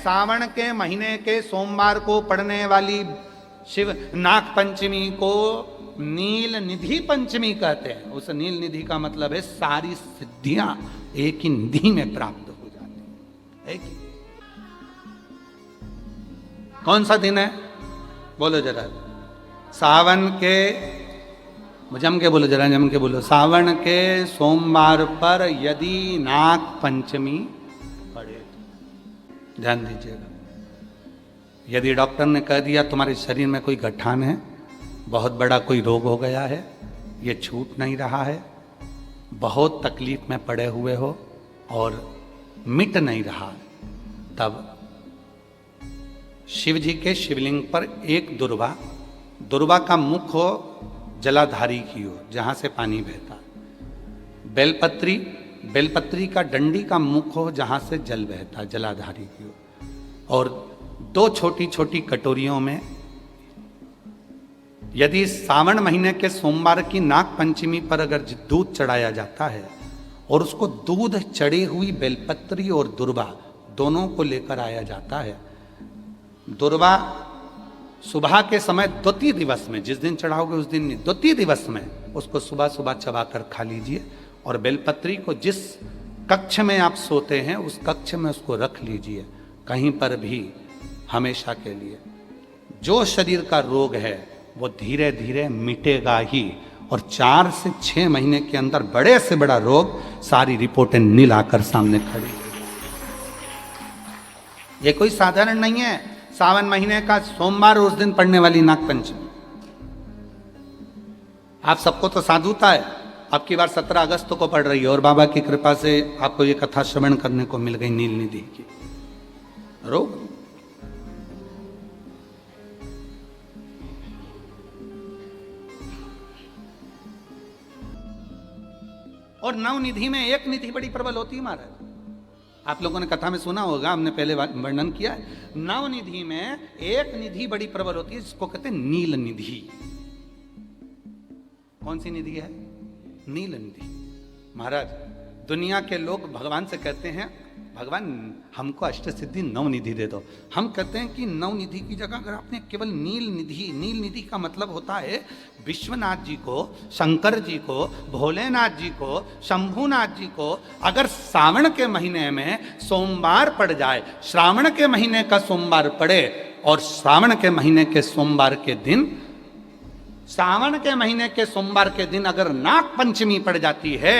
सावन के महीने के सोमवार को पड़ने वाली शिव नाग पंचमी को नील निधि पंचमी कहते हैं। उस नील निधि का मतलब है सारी सिद्धियां एक ही निधि में प्राप्त हो जाती है। कौन सा दिन है बोलो जरा, सावन के, जम के बोलो जरा, जम के बोलो। सावन के सोमवार पर यदि नाग पंचमी पड़े, ध्यान दीजिएगा। यदि डॉक्टर ने कह दिया तुम्हारे शरीर में कोई गठान है, बहुत बड़ा कोई रोग हो गया है, ये छूट नहीं रहा है, बहुत तकलीफ में पड़े हुए हो और मिट नहीं रहा, तब शिव जी के शिवलिंग पर एक दुर्वा का मुख हो जलाधारी की हो, जहां से पानी बहता। बेलपत्री का डंडी का मुख हो, जहां से जल बहता, जलाधारी की हो। और 2 छोटी छोटी कटोरियों में यदि सावन महीने के सोमवार की नाग पंचमी पर अगर दूध चढ़ाया जाता है और उसको दूध चढ़ी हुई बेलपत्री और दुर्वा दोनों को लेकर आया जाता है, दुर्वा सुबह के समय द्वितीय दिवस में, जिस दिन चढ़ाओगे उस दिन नहीं, द्वितीय दिवस में उसको सुबह सुबह चबाकर खा लीजिए। और बेलपत्री को जिस कक्ष में आप सोते हैं उस कक्ष में उसको रख लीजिए, कहीं पर भी, हमेशा के लिए। जो शरीर का रोग है वो धीरे धीरे मिटेगा ही, और 4 से 6 महीने के अंदर बड़े से बड़ा रोग सारी रिपोर्टें नील आकर सामने खड़ी। ये कोई साधारण नहीं है। सावन महीने का सोमवार उस दिन पड़ने वाली नाग पंचमी। आप सबको तो साधुता है, अब की बार 17 अगस्त को पड़ रही है और बाबा की कृपा से आपको ये कथा श्रवण करने को मिल गई नील निधि की। रोग और नवनिधि में एक निधि बड़ी प्रबल होती है महाराज। आप लोगों ने कथा में सुना होगा, हमने पहले वर्णन किया है। नवनिधि में एक निधि बड़ी प्रबल होती है जिसको कहते हैं नील निधि। कौन सी निधि है? नील निधि। महाराज दुनिया के लोग भगवान से कहते हैं भगवान हमको अष्ट सिद्धि नवनिधि दे दो। हम कहते हैं कि नवनिधि की जगह अगर आपने केवल नील निधि का मतलब होता है विश्वनाथ जी को, शंकर जी को, भोलेनाथ जी को, शंभुनाथ जी को अगर सावन के महीने में सोमवार पड़ जाए, श्रावण के महीने का सोमवार पड़े और श्रावण के महीने के सोमवार के दिन, सावन के महीने के सोमवार के दिन अगर नाग पंचमी पड़ जाती है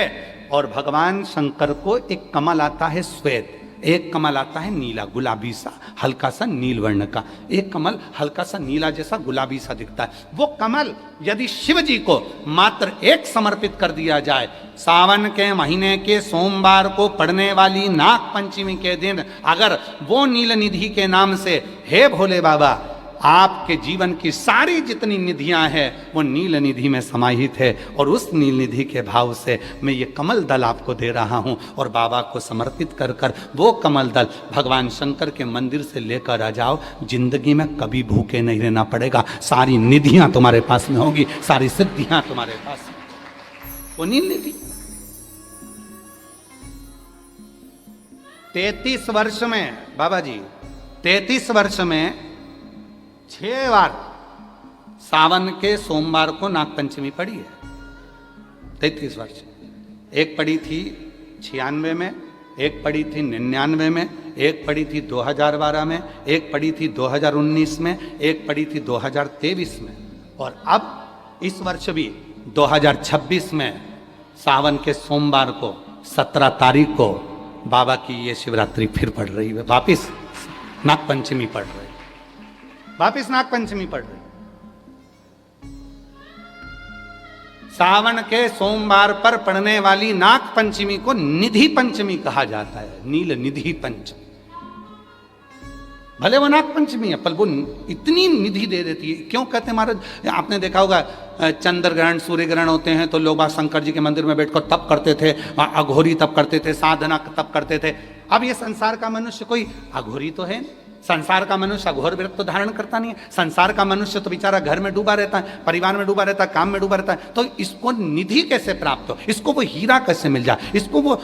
और भगवान शंकर को एक कमल आता है श्वेत, एक कमल आता है नीला, गुलाबी सा, हल्का सा नील वर्ण का, एक कमल हल्का सा नीला जैसा गुलाबी सा दिखता है। वो कमल यदि शिव जी को मात्र एक समर्पित कर दिया जाए, सावन के महीने के सोमवार को पड़ने वाली नाग पंचमी के दिन अगर वो नील निधि के नाम से, हे भोले बाबा आपके जीवन की सारी जितनी निधियां हैं वो नील निधि में समाहित है, और उस नील निधि के भाव से मैं ये कमल दल आपको दे रहा हूं और बाबा को समर्पित कर कर वो कमल दल भगवान शंकर के मंदिर से लेकर आ जाओ। जिंदगी में कभी भूखे नहीं रहना पड़ेगा, सारी निधियां तुम्हारे पास में होगी, सारी सिद्धियां तुम्हारे पास में। वो नील निधि 33 वर्ष में बाबा जी, 33 वर्ष में 6 बार सावन के सोमवार को नाग पंचमी पड़ी है। 33 वर्ष। एक पड़ी थी 96 में, एक पड़ी थी 99 में, एक पड़ी थी 2012 में, एक पड़ी थी 2019 में, एक पड़ी थी 2023 में, और अब इस वर्ष भी 2026 में सावन के सोमवार को 17 तारीख को बाबा की ये शिवरात्रि फिर पड़ रही है, वापिस नाग पंचमी पड़ रही है, वापिस नाग पंचमी पड़ रही। सावन के सोमवार पर पड़ने वाली नाग पंचमी को निधि पंचमी कहा जाता है, नील निधि पंचमी। भले वो नाग पंचमी है पर वो इतनी निधि दे देती है। क्यों कहते हैं महाराज? आपने देखा होगा चंद्र ग्रहण, सूर्य ग्रहण होते हैं तो लोग शंकर जी के मंदिर में बैठकर तप करते थे, अघोरी तप करते थे, साधना तप करते थे। अब ये संसार का मनुष्य कोई अघोरी तो है, संसार का मनुष्य अघोर व्रत तो धारण करता नहीं है। संसार का मनुष्य तो बेचारा घर में डूबा रहता है, परिवार में डूबा रहता है, काम में डूबा रहता है। तो इसको निधि कैसे प्राप्त हो, इसको वो हीरा कैसे मिल जाए, इसको वो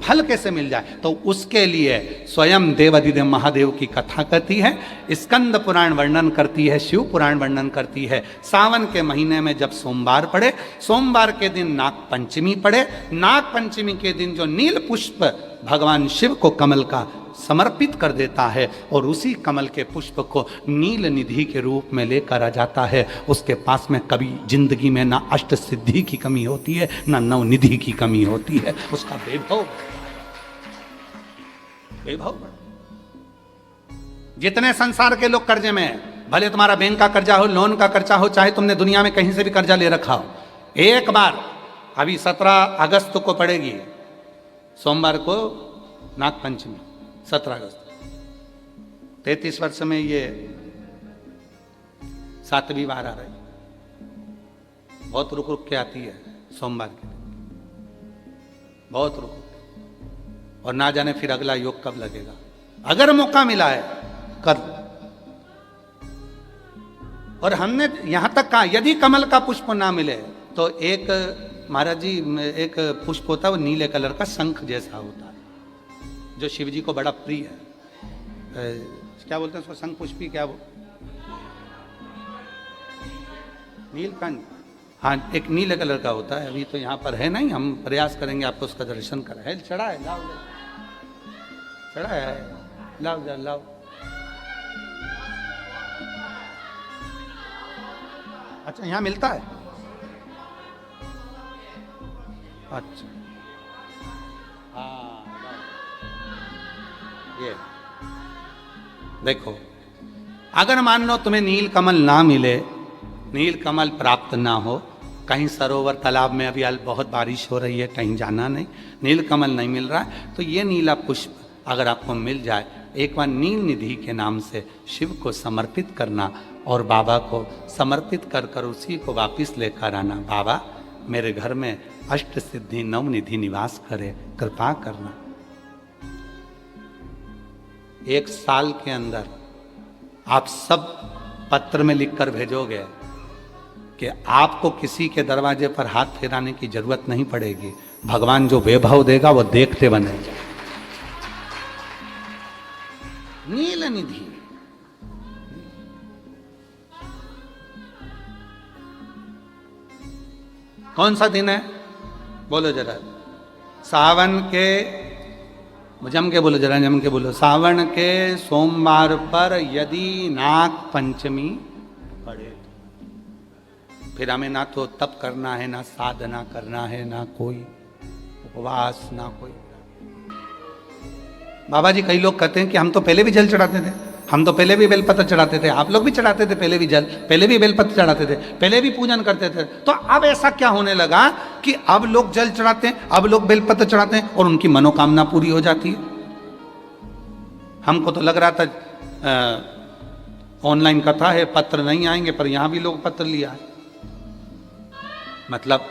फल कैसे मिल जाए? तो उसके लिए स्वयं देवाधिदेव महादेव की कथा कहती है, स्कंद पुराण वर्णन करती है, शिव पुराण वर्णन करती है। सावन के महीने में जब सोमवार पड़े, सोमवार के दिन नाग पंचमी पड़े, नाग पंचमी के दिन जो नील पुष्प भगवान शिव को कमल का समर्पित कर देता है और उसी कमल के पुष्प को नील निधि के रूप में लेकर आ जाता है, उसके पास में कभी जिंदगी में ना अष्ट सिद्धि की कमी होती है, ना नवनिधि की कमी होती है। उसका वैभव वैभव जितने संसार के लोग कर्जे में हैं, भले तुम्हारा बैंक का कर्जा हो, लोन का कर्जा हो, चाहे तुमने दुनिया में कहीं से भी कर्जा ले रखा हो, एक बार अभी 17 अगस्त को पड़ेगी, सोमवार को नाग पंचमी, 17 अगस्त, 33 वर्ष में ये 7वीं बार आ रही, बहुत रुक रुक के आती है सोमवार के दिन, बहुत रुक रुक, और ना जाने फिर अगला योग कब लगेगा। अगर मौका मिला है कर। और हमने यहां तक कहा यदि कमल का पुष्प ना मिले तो एक महाराज जी, एक पुष्प होता है वो नीले कलर का शंख जैसा होता है, जो शिव जी को बड़ा प्रिय है। क्या बोलते हैं उसको, शंख पुष्पी, क्या वो नीलकंठ, हाँ एक नीले कलर का होता है। अभी तो यहाँ पर है नहीं, हम प्रयास करेंगे आपको उसका दर्शन कराए। चढ़ा है, लाओ चढ़ा है, लाओ जा लाओ। अच्छा यहाँ मिलता है, अच्छा हाँ ये देखो, अगर मान लो तुम्हें नील कमल ना मिले, नील कमल प्राप्त ना हो, कहीं सरोवर तालाब में अभी बहुत बारिश हो रही है, कहीं जाना नहीं, नील कमल नहीं मिल रहा है, तो ये नीला पुष्प अगर आपको मिल जाए, एक बार नील निधि के नाम से शिव को समर्पित करना और बाबा को समर्पित कर कर उसी को वापस लेकर आना। बाबा मेरे घर में अष्ट सिद्धि नव निधि निवास करे, कृपा करना। 1 साल के अंदर आप सब पत्र में लिखकर भेजोगे कि आपको किसी के दरवाजे पर हाथ फेराने की जरूरत नहीं पड़ेगी, भगवान जो वैभव देगा वो देखते बनेगा। नील निधि, कौन सा दिन है बोलो जरा, सावन के, जम के बोलो जरा, जम के बोलो, सावन के सोमवार पर यदि नाग पंचमी पड़े, फिर हमें ना तो तप करना है, ना साधना करना है, ना कोई उपवास, ना कोई। बाबा जी कई लोग कहते हैं कि हम तो पहले भी जल चढ़ाते थे, हम तो पहले भी बेलपत्र चढ़ाते थे, आप लोग भी चढ़ाते थे पहले भी जल, पहले भी बेलपत्र चढ़ाते थे, पहले भी पूजन करते थे, तो अब ऐसा क्या होने लगा कि अब लोग जल चढ़ाते हैं, अब लोग बेलपत्र चढ़ाते हैं और उनकी मनोकामना पूरी हो जाती है। हमको तो लग रहा था ऑनलाइन कथा है, पत्र नहीं आएंगे, पर यहां भी लोग पत्र लिया है। मतलब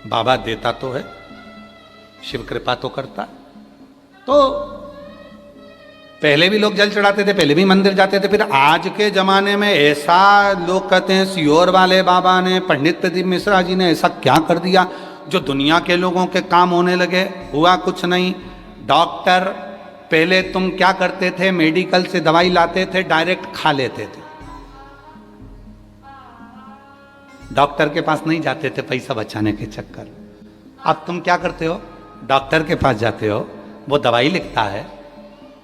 बाबा देता तो है, शिव कृपा तो करता है। तो पहले भी लोग जल चढ़ाते थे, पहले भी मंदिर जाते थे, फिर आज के जमाने में ऐसा लोग कहते हैं सीहोर वाले बाबा ने, पंडित प्रदीप मिश्रा जी ने ऐसा क्या कर दिया जो दुनिया के लोगों के काम होने लगे। हुआ कुछ नहीं। डॉक्टर पहले तुम क्या करते थे, मेडिकल से दवाई लाते थे, डायरेक्ट खा लेते थे, डॉक्टर के पास नहीं जाते थे पैसा बचाने के चक्कर। अब तुम क्या करते हो, डॉक्टर के पास जाते हो, वो दवाई लिखता है,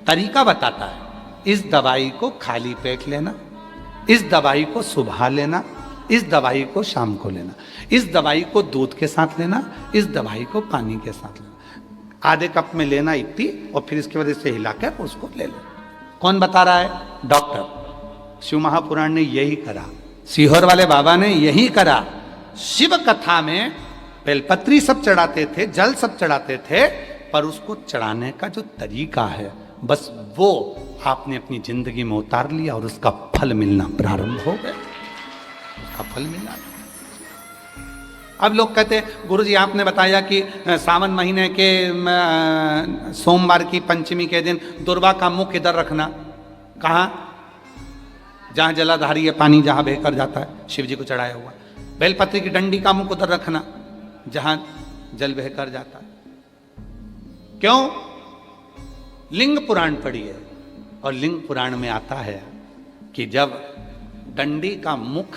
तरीका बताता है, इस दवाई को खाली पेट लेना, इस दवाई को सुबह लेना, इस दवाई को शाम को लेना, इस दवाई को दूध के साथ लेना, इस दवाई को पानी के साथ लेना, आधे कप में लेना इतनी, और फिर इसके वजह से हिलाकर उसको ले लेना। कौन बता रहा है, डॉक्टर। शिव महापुराण ने यही करा, सीहोर वाले बाबा ने यही करा। शिव कथा में बेलपत्री सब चढ़ाते थे, जल सब चढ़ाते थे, पर उसको चढ़ाने का जो तरीका है, बस वो आपने अपनी जिंदगी में उतार लिया और उसका फल मिलना प्रारंभ हो गया, उसका फल मिलना। अब लोग कहते हैं गुरुजी आपने बताया कि सावन महीने के सोमवार की पंचमी के दिन दुर्वा का मुख इधर रखना, कहाँ? जहां जलाधारी है, पानी जहां बहकर जाता है, शिव जी को चढ़ाया हुआ। बेलपत्री की डंडी का मुख उधर रखना जहां जल बहकर जाता है। क्यों? लिंग पुराण पढ़ी है, और लिंग पुराण में आता है कि जब डंडी का मुख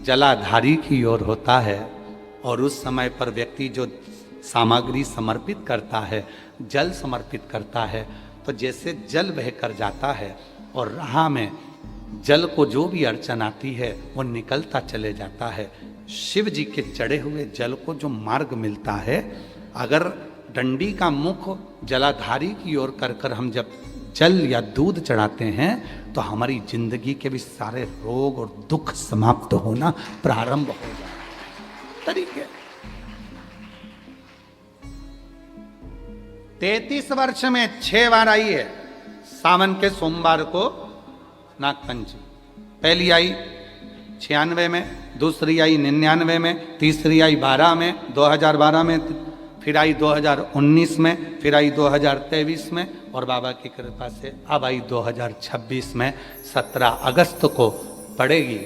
जलाधारी की ओर होता है और उस समय पर व्यक्ति जो सामग्री समर्पित करता है, जल समर्पित करता है, तो जैसे जल बहकर जाता है और राह में जल को जो भी अड़चन आती है वो निकलता चले जाता है। शिव जी के चढ़े हुए जल को जो मार्ग मिलता है, अगर डंडी का मुख जलाधारी की ओर कर कर हम जब जल या दूध चढ़ाते हैं तो हमारी जिंदगी के भी सारे रोग और दुख समाप्त होना प्रारंभ हो जाए। तरीके 33 वर्ष में 6 बार आई है सावन के सोमवार को नागपंचमी। पहली आई 96 में, दूसरी आई 99 में, तीसरी आई 12 में, 2012 में, फिर आई 2019 में, फिर आई 2023 में, और बाबा की कृपा से अब आई 2026 में। 17 अगस्त को पड़ेगी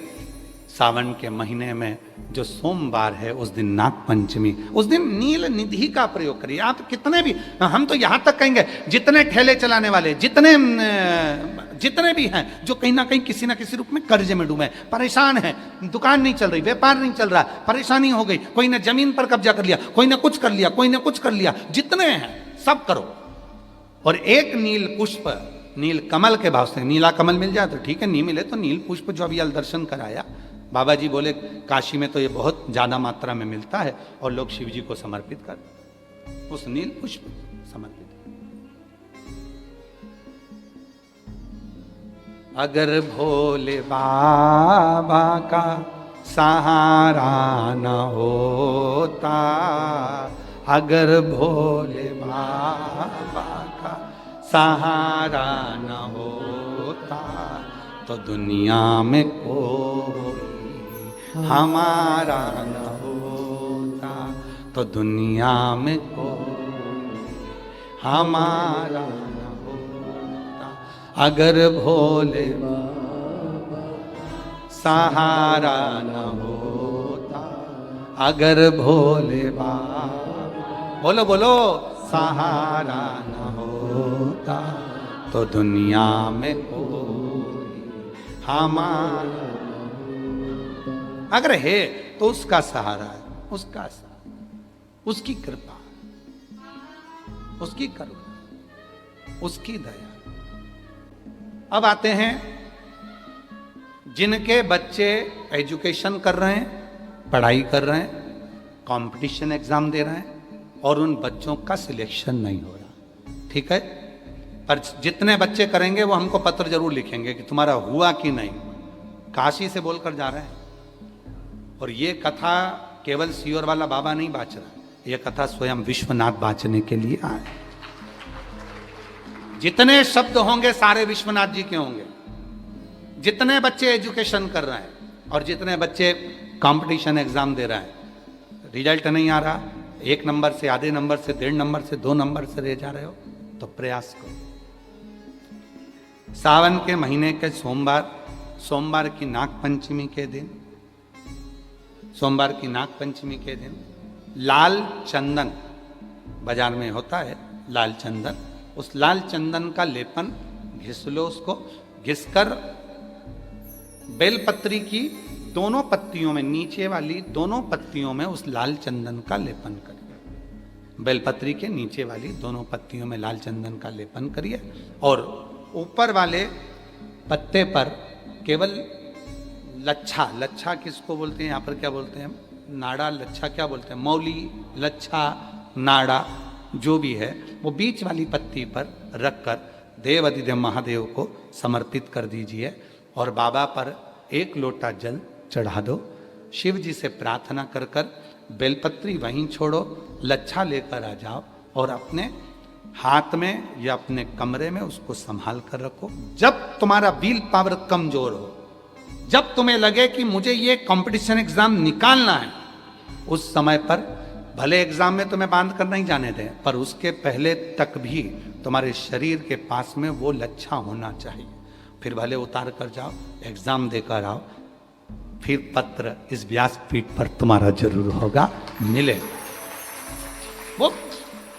सावन के महीने में जो सोमवार है, उस दिन नागपंचमी। उस दिन नील निधि का प्रयोग करिए। आप कितने भी, हम तो यहां तक कहेंगे जितने ठेले चलाने वाले, जितने भी हैं जो कहीं ना कहीं किसी ना किसी रूप में कर्जे में डूबे, परेशान हैं, दुकान नहीं चल रही, व्यापार नहीं चल रहा, परेशानी हो गई, कोई ने जमीन पर कब्जा कर लिया, कोई ने कुछ कर लिया, कोई ने कुछ कर लिया, जितने हैं सब करो, और एक नील पुष्प, नील कमल के भाव से, नीला कमल मिल जाए तो ठीक है, नहीं मिले तो नील पुष्प जो अभी दर्शन कराया बाबा जी बोले काशी में तो ये बहुत ज्यादा मात्रा में मिलता है और लोग शिव जी को समर्पित कर, उस नील पुष्प समर्पित। अगर भोले बाबा का सहारा न होता, अगर भोले बाबा का सहारा न होता, तो दुनिया में कोई हमारा न होता, तो दुनिया में कोई हमारा न होता। अगर भोले बाबा सहारा न होता, अगर भोले बाबा, बोलो बोलो, सहारा न होता, तो दुनिया में कोई हमारा, अगर है तो उसका सहारा है, उसका सहारा, उसकी कृपा, उसकी करुणा, उसकी दया। अब आते हैं जिनके बच्चे एजुकेशन कर रहे हैं, पढ़ाई कर रहे हैं, कंपटीशन एग्जाम दे रहे हैं और उन बच्चों का सिलेक्शन नहीं हो रहा, ठीक है, पर जितने बच्चे करेंगे वो हमको पत्र जरूर लिखेंगे कि तुम्हारा हुआ कि नहीं। काशी से बोलकर जा रहे हैं, और ये कथा केवल सीओर वाला बाबा नहीं बाँच रहा, ये कथा स्वयं विश्वनाथ बाँचने के लिए आए। जितने शब्द होंगे सारे विश्वनाथ जी के होंगे। जितने बच्चे एजुकेशन कर रहे हैं और जितने बच्चे कंपटीशन एग्जाम दे रहे हैं, रिजल्ट नहीं आ रहा, 1 नंबर से, आधे नंबर से, 1.5 नंबर से, 2 नंबर से रह जा रहे हो, तो प्रयास करो। सावन के महीने के सोमवार की नागपंचमी के दिन, सोमवार की नागपंचमी के दिन लाल चंदन बाजार में होता है, लाल चंदन, उस लाल चंदन का लेपन घिस लो, उसको घिसकर बेलपत्री की दोनों पत्तियों में, नीचे वाली दोनों पत्तियों में उस लाल चंदन का लेपन करिए। बेलपत्री के नीचे वाली दोनों पत्तियों में लाल चंदन का लेपन करिए, और ऊपर वाले पत्ते पर केवल लच्छा, लच्छा किसको बोलते हैं यहाँ पर, क्या बोलते हैं, नाड़ा, लच्छा क्या बोलते हैं, मौली, लच्छा, नाड़ा, जो भी है वो बीच वाली पत्ती पर रखकर देव अधिदेव महादेव को समर्पित कर दीजिए, और बाबा पर 1 लोटा जल चढ़ा दो। शिव जी से प्रार्थना कर कर बेलपत्री वहीं छोड़ो, लच्छा लेकर आ जाओ और अपने हाथ में या अपने कमरे में उसको संभाल कर रखो। जब तुम्हारा विल पावर कमजोर हो, जब तुम्हें लगे कि मुझे ये कंपटीशन एग्जाम निकालना है, उस समय पर भले एग्जाम में तुम्हें बांध कर नहीं जाने दें, पर उसके पहले तक भी तुम्हारे शरीर के पास में वो लच्छा होना चाहिए। फिर भले उतार कर जाओ, एग्जाम देकर आओ, फिर पत्र इस व्यासपीठ पर तुम्हारा जरूर होगा, मिले। वो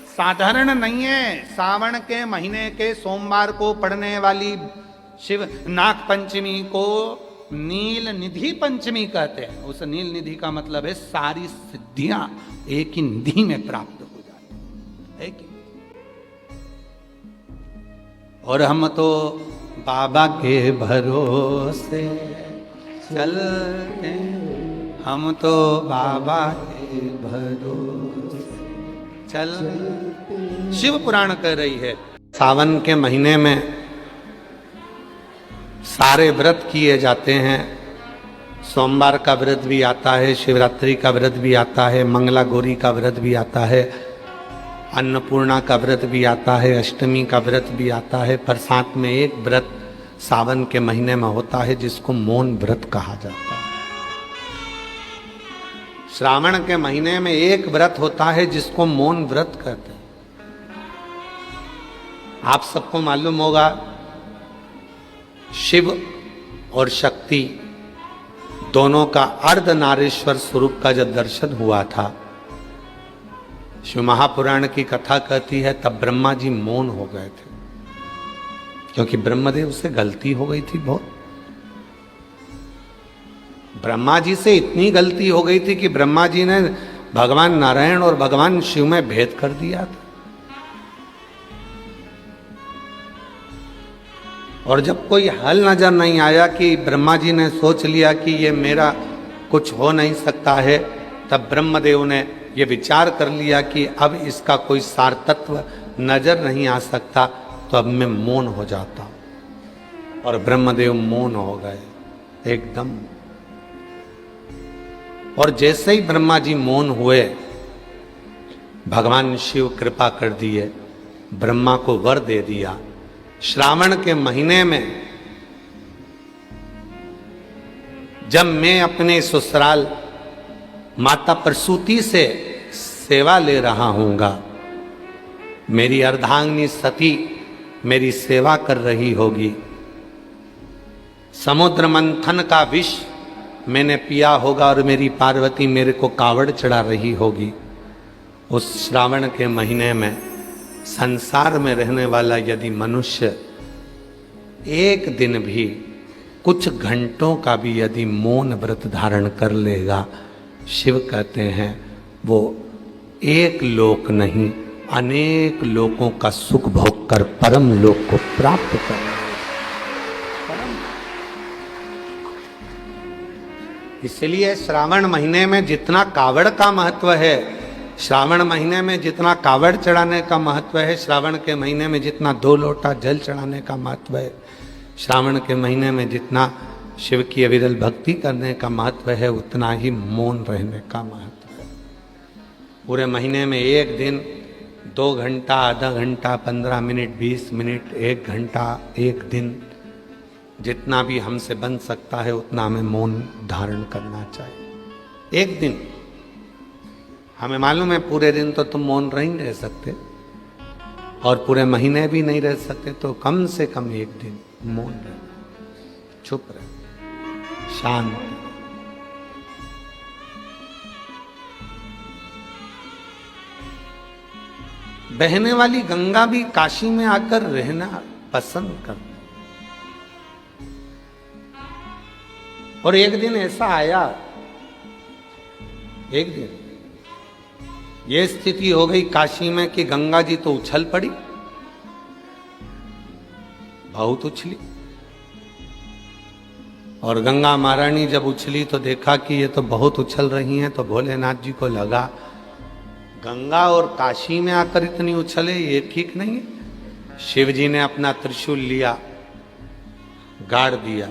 साधारण नहीं है। सावन के महीने के सोमवार को पड़ने वाली शिव नाग पंचमी को नील निधि पंचमी कहते हैं। उस नील निधि का मतलब है सारी सिद्धियां एक ही निधि में प्राप्त हो जाती है। और हम तो बाबा के भरोसे चलते, हम तो बाबा के भरोसे चल। शिव पुराण कह रही है सावन के महीने में सारे व्रत किए जाते हैं। सोमवार का व्रत भी आता है, शिवरात्रि का व्रत भी आता है, मंगला गौरी का व्रत भी आता है, अन्नपूर्णा का व्रत भी आता है, अष्टमी का व्रत भी आता है। पर साथ में एक व्रत सावन के महीने में होता है जिसको मौन व्रत कहा जाता है। श्रावण के महीने में एक व्रत होता है जिसको मौन व्रत कहते हैं। आप सबको मालूम होगा शिव और शक्ति दोनों का अर्धनारीश्वर स्वरूप का जब दर्शन हुआ था, शिव महापुराण की कथा कहती है तब ब्रह्मा जी मौन हो गए थे, क्योंकि ब्रह्मदेव से गलती हो गई थी बहुत। ब्रह्मा जी से इतनी गलती हो गई थी कि ब्रह्मा जी ने भगवान नारायण और भगवान शिव में भेद कर दिया था। और जब कोई हल नजर नहीं आया कि ब्रह्मा जी ने सोच लिया कि ये मेरा कुछ हो नहीं सकता है, तब ब्रह्मदेव ने ये विचार कर लिया कि अब इसका कोई सार तत्व नजर नहीं आ सकता, तो अब मैं मौन हो जाता हूं। और ब्रह्मदेव मौन हो गए एकदम। और जैसे ही ब्रह्मा जी मौन हुए, भगवान शिव कृपा कर दिए, ब्रह्मा को वर दे दिया। श्रावण के महीने में जब मैं अपने ससुराल माता प्रसूति से सेवा ले रहा हूंगा, मेरी अर्धांगिनी सती मेरी सेवा कर रही होगी, समुद्र मंथन का विष मैंने पिया होगा और मेरी पार्वती मेरे को कावड़ चढ़ा रही होगी। उस श्रावण के महीने में संसार में रहने वाला यदि मनुष्य एक दिन भी कुछ घंटों का भी यदि मौन व्रत धारण कर लेगा, शिव कहते हैं वो एक लोक नहीं अनेक लोकों का सुख भोग कर परम लोक को प्राप्त कर। इसलिए श्रावण महीने में जितना कावड़ का महत्व है, श्रावण महीने में जितना कावड़ चढ़ाने का महत्व है, श्रावण के महीने में जितना 2 लोटा जल चढ़ाने का महत्व है, श्रावण के महीने में जितना शिव की अविरल भक्ति करने का महत्व है, उतना ही मौन रहने का महत्व है। पूरे महीने में एक दिन 2 घंटा, आधा घंटा, 15 मिनट, 20 मिनट, 1 घंटा, एक दिन, जितना भी हमसे बन सकता है उतना हमें मौन धारण करना चाहिए। एक दिन हमें मालूम है पूरे दिन तो तुम मौन नहीं रह सकते और पूरे महीने भी नहीं रह सकते, तो कम से कम एक दिन मौन रह, चुप रह, शांत। बहने वाली गंगा भी काशी में आकर रहना पसंद करती। और एक दिन ऐसा आया, एक दिन ये स्थिति हो गई काशी में कि गंगा जी तो उछल पड़ी, बहुत उछली। और गंगा महारानी जब उछली तो देखा कि ये तो बहुत उछल रही हैं, तो भोलेनाथ जी को लगा गंगा और काशी में आकर इतनी उछले, ये ठीक नहीं है। शिव जी ने अपना त्रिशूल लिया, गाड़ दिया,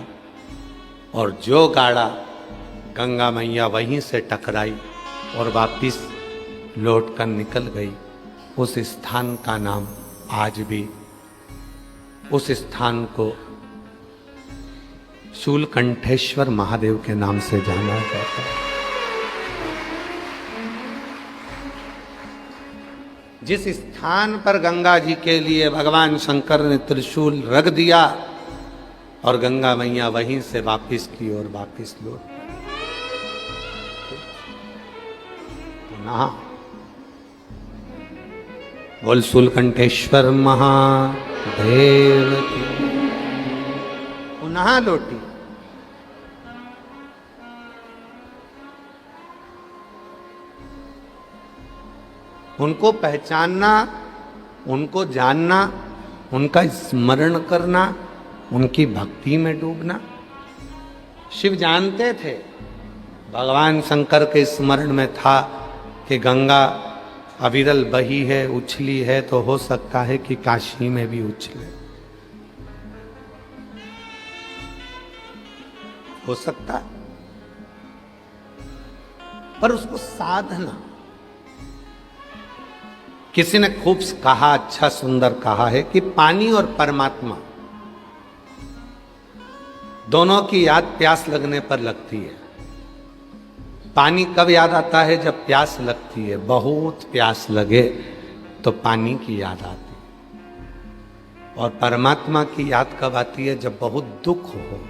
और जो गाड़ा गंगा मैया वहीं से टकराई और वापिस लौट कर निकल गई। उस स्थान का नाम आज भी, उस स्थान को शूलकंठेश्वर महादेव के नाम से जाना जाता है। जिस स्थान पर गंगा जी के लिए भगवान शंकर ने त्रिशूल रख दिया, और गंगा मैया वहीं से वापिस की और वापिस लौट पुनः बोल शूलकंठेश्वर महादेव की पुनः लौटी। उनको पहचानना, उनको जानना, उनका स्मरण करना, उनकी भक्ति में डूबना। शिव जानते थे, भगवान शंकर के स्मरण में था कि गंगा अविरल बही है, उछली है, तो हो सकता है कि काशी में भी उछले, हो सकता है। पर उसको साधना, किसी ने खूब कहा, अच्छा सुंदर कहा है कि पानी और परमात्मा दोनों की याद प्यास लगने पर लगती है। पानी कब याद आता है? जब प्यास लगती है, बहुत प्यास लगे तो पानी की याद आती है। और परमात्मा की याद कब आती है? जब बहुत दुख हो।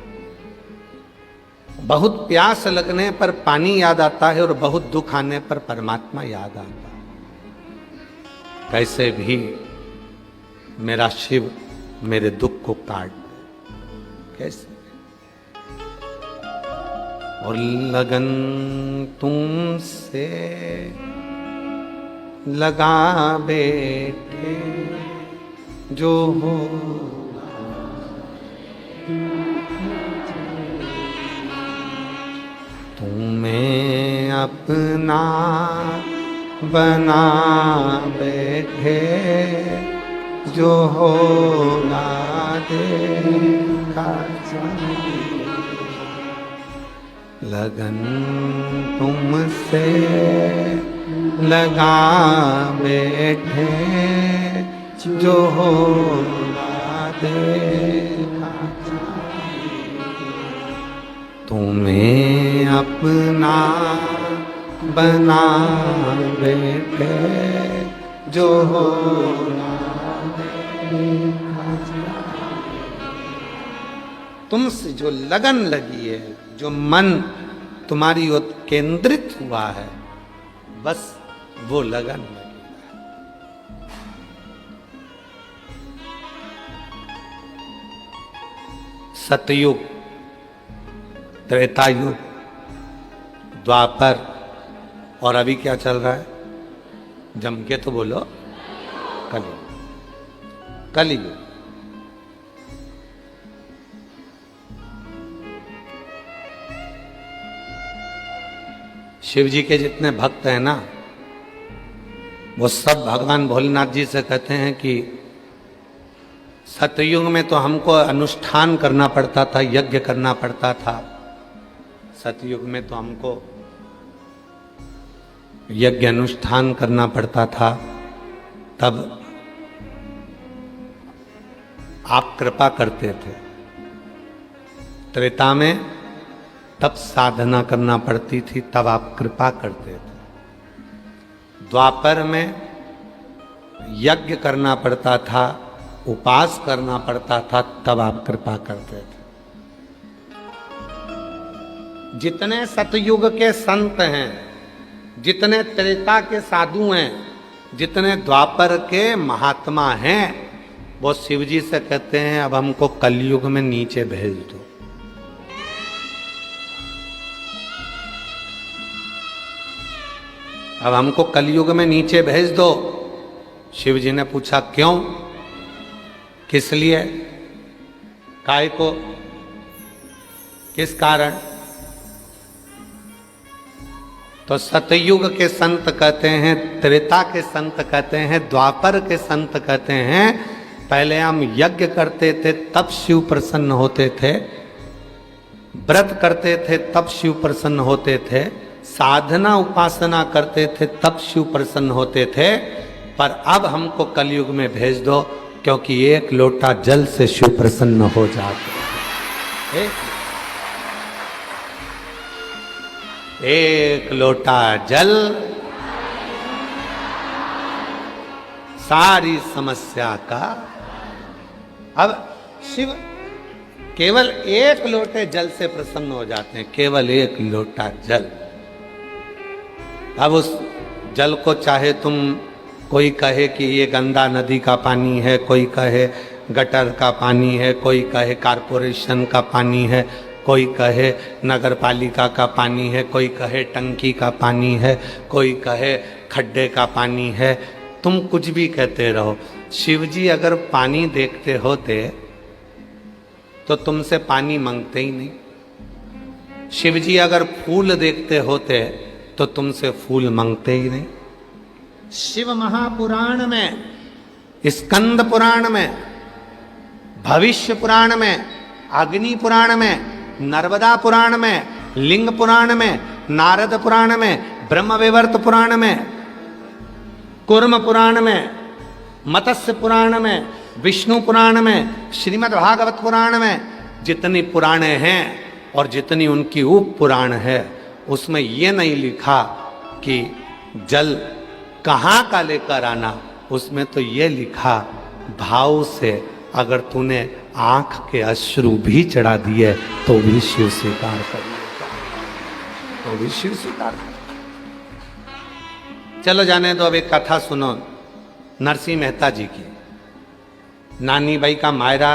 बहुत प्यास लगने पर पानी याद आता है और बहुत दुख आने पर परमात्मा याद आता है। कैसे भी मेरा शिव मेरे दुख को काट दे, कैसे? और लगन तुमसे लगा बेटे जो हो, तुम्हें अपना बना बैठे, जो होगा देखा जाए। लगन तुमसे लगा बैठे, जो होगा देखा जाए। तुम्हें अपना बना बैठे, जो होगा देखा जाए। तुमसे जो लगन लगी है, जो मन तुम्हारी ओर केंद्रित हुआ है, बस वो लगन लगी है। सतयुग, त्रेतायुग, द्वापर, और अभी क्या चल रहा है? जम के तो बोलो, कलयुग। कलयुग शिव जी के जितने भक्त हैं ना, वो सब भगवान भोलेनाथ जी से कहते हैं कि सतयुग में तो हमको अनुष्ठान करना पड़ता था, यज्ञ करना पड़ता था। सतयुग में तो हमको यज्ञ अनुष्ठान करना पड़ता था, तब आप कृपा करते थे। त्रेता में तब साधना करना पड़ती थी, तब आप कृपा करते थे। द्वापर में यज्ञ करना पड़ता था, उपास करना पड़ता था, तब आप कृपा करते थे। जितने सतयुग के संत हैं, जितने त्रेता के साधु हैं, जितने द्वापर के महात्मा हैं, वो शिव जी से कहते हैं अब हमको कलयुग में नीचे भेज दो। अब हमको कलयुग में नीचे भेज दो। शिव जी ने पूछा क्यों, किस लिए, काय को, किस कारण? तो सतयुग के संत कहते हैं, त्रेता के संत कहते हैं, द्वापर के संत कहते हैं पहले हम यज्ञ करते थे तब शिव प्रसन्न होते थे, व्रत करते थे तब शिव प्रसन्न होते थे, साधना उपासना करते थे तब शिव प्रसन्न होते थे। पर अब हमको कलयुग में भेज दो, क्योंकि एक लोटा जल से शिव प्रसन्न हो जाते। एक लोटा जल सारी समस्या का। अब शिव केवल एक लोटे जल से प्रसन्न हो जाते हैं, केवल एक लोटा जल। अब उस जल को चाहे तुम, कोई कहे कि ये गंदा नदी का पानी है, कोई कहे गटर का पानी है, कोई कहे कारपोरेशन का पानी है, कोई कहे नगर पालिका का पानी है, कोई कहे टंकी का पानी है, कोई कहे खड्डे का पानी है, तुम कुछ भी कहते रहो। शिवजी अगर पानी देखते होते तो तुमसे पानी मांगते ही नहीं। शिवजी अगर फूल देखते होते तो तुमसे फूल मांगते ही नहीं। शिव महापुराण में, स्कंद पुराण में, भविष्य पुराण में, अग्नि पुराण में, नर्मदा पुराण में, लिंग पुराण में, नारद पुराण में, ब्रह्मविवर्त पुराण में, कूर्म पुराण में, मत्स्य पुराण में, विष्णु पुराण में, श्रीमद् भागवत पुराण में, जितनी पुराणे हैं और जितनी उनकी उप पुराण है, उसमें ये नहीं लिखा कि जल कहाँ का लेकर आना। उसमें तो ये लिखा, भाव से अगर तूने आंख के अश्रु भी चढ़ा दिए तो भी शिव स्वीकार कर लेगा, तो भी शिव स्वीकार कर। चलो जाने दो, अब एक कथा सुनो नरसिंह मेहता जी की। नानी बाई का मायरा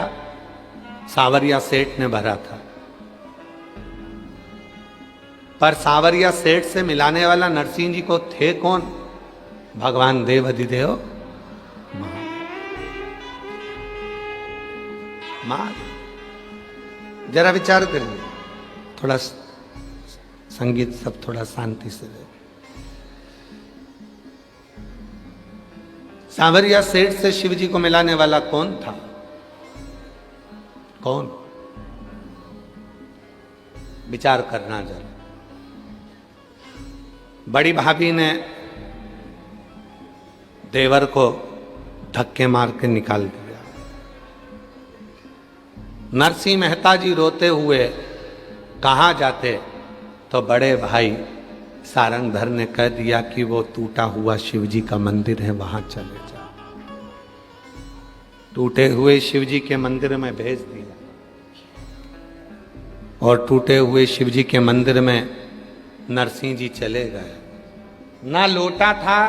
सावरिया सेठ ने भरा था, पर सावरिया सेठ से मिलाने वाला नरसिंह जी को थे कौन? भगवान देव अधिदेव मां। जरा विचार करिए, थोड़ा संगीत सब थोड़ा शांति से रहे। सावरिया सेठ से शिव जी को मिलाने वाला कौन था? कौन? विचार करना जरा। बड़ी भाभी ने देवर को धक्के मार के निकाल दिया। नरसिंह मेहता जी रोते हुए कहाँ जाते तो बड़े भाई सारंगधर ने कह दिया कि वो टूटा हुआ शिवजी का मंदिर है, वहां चले जा। टूटे हुए शिवजी के मंदिर में भेज दिया और टूटे हुए शिवजी के मंदिर में नरसिंह जी चले गए। ना लोटा था,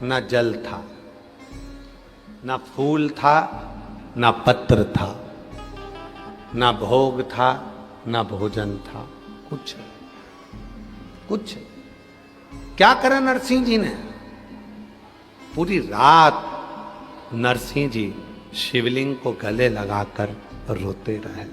ना जल था, ना फूल था, ना पत्र था, ना भोग था, ना भोजन था, कुछ कुछ। क्या करा नरसिंह जी ने? पूरी रात नरसिंह जी शिवलिंग को गले लगाकर रोते रहे।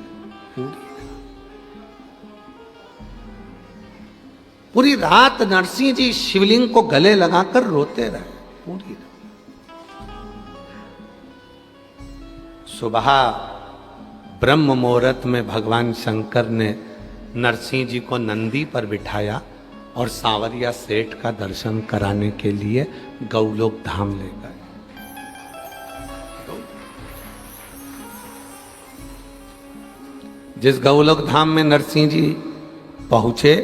पूरी रात नरसिंह जी शिवलिंग को गले लगाकर रोते रहे, पूरी रात। सुबह ब्रह्म मुहूर्त में भगवान शंकर ने नरसिंह जी को नंदी पर बिठाया और सांवरिया सेठ का दर्शन कराने के लिए गौलोक धाम ले गए। जिस गौलोक धाम में नरसिंह जी पहुंचे,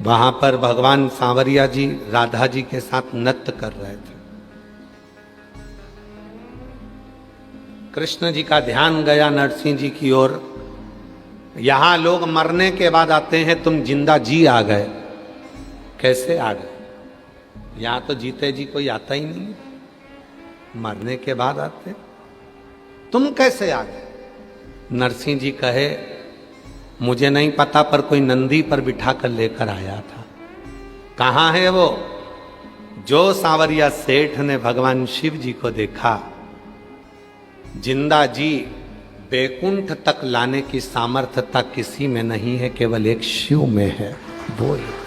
वहां पर भगवान सांवरिया जी राधा जी के साथ नृत्य कर रहे थे। कृष्ण जी का ध्यान गया नरसिंह जी की ओर। यहां लोग मरने के बाद आते हैं, तुम जिंदा जी आ गए। कैसे आ गए? यहां तो जीते जी कोई आता ही नहीं, मरने के बाद आते। तुम कैसे आ गए? नरसिंह जी कहे, मुझे नहीं पता, पर कोई नंदी पर बिठा कर लेकर आया था। कहां है वो? जो सांवरिया सेठ ने भगवान शिव जी को देखा, जिंदा जी बैकुंठ तक लाने की सामर्थ्यता किसी में नहीं है, केवल एक शिव में है, वो ही।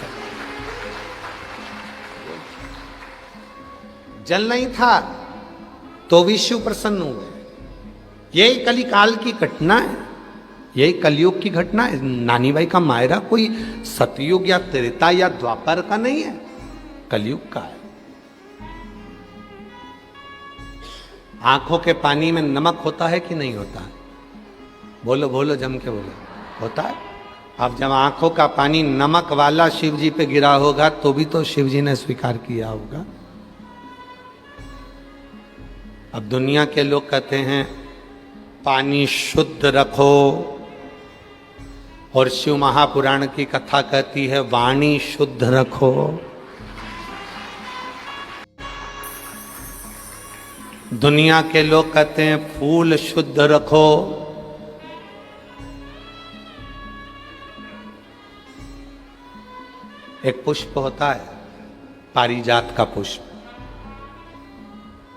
जल नहीं था तो भी शिव प्रसन्न हुए। यही कलिकाल की घटना है, यही कलयुग की घटना है। नानी बाई का मायरा कोई सतयुग या त्रेता या द्वापर का नहीं है, कलयुग का है। आंखों के पानी में नमक होता है कि नहीं होता है? बोलो बोलो, जम के बोलो। होता है। अब जब आंखों का पानी नमक वाला शिव जी पे गिरा होगा तो भी तो शिव जी ने स्वीकार किया होगा। अब दुनिया के लोग कहते हैं पानी शुद्ध रखो। और शिव महापुराण की कथा कहती है वाणी शुद्ध रखो। दुनिया के लोग कहते हैं फूल शुद्ध रखो। एक पुष्प होता है पारिजात का पुष्प,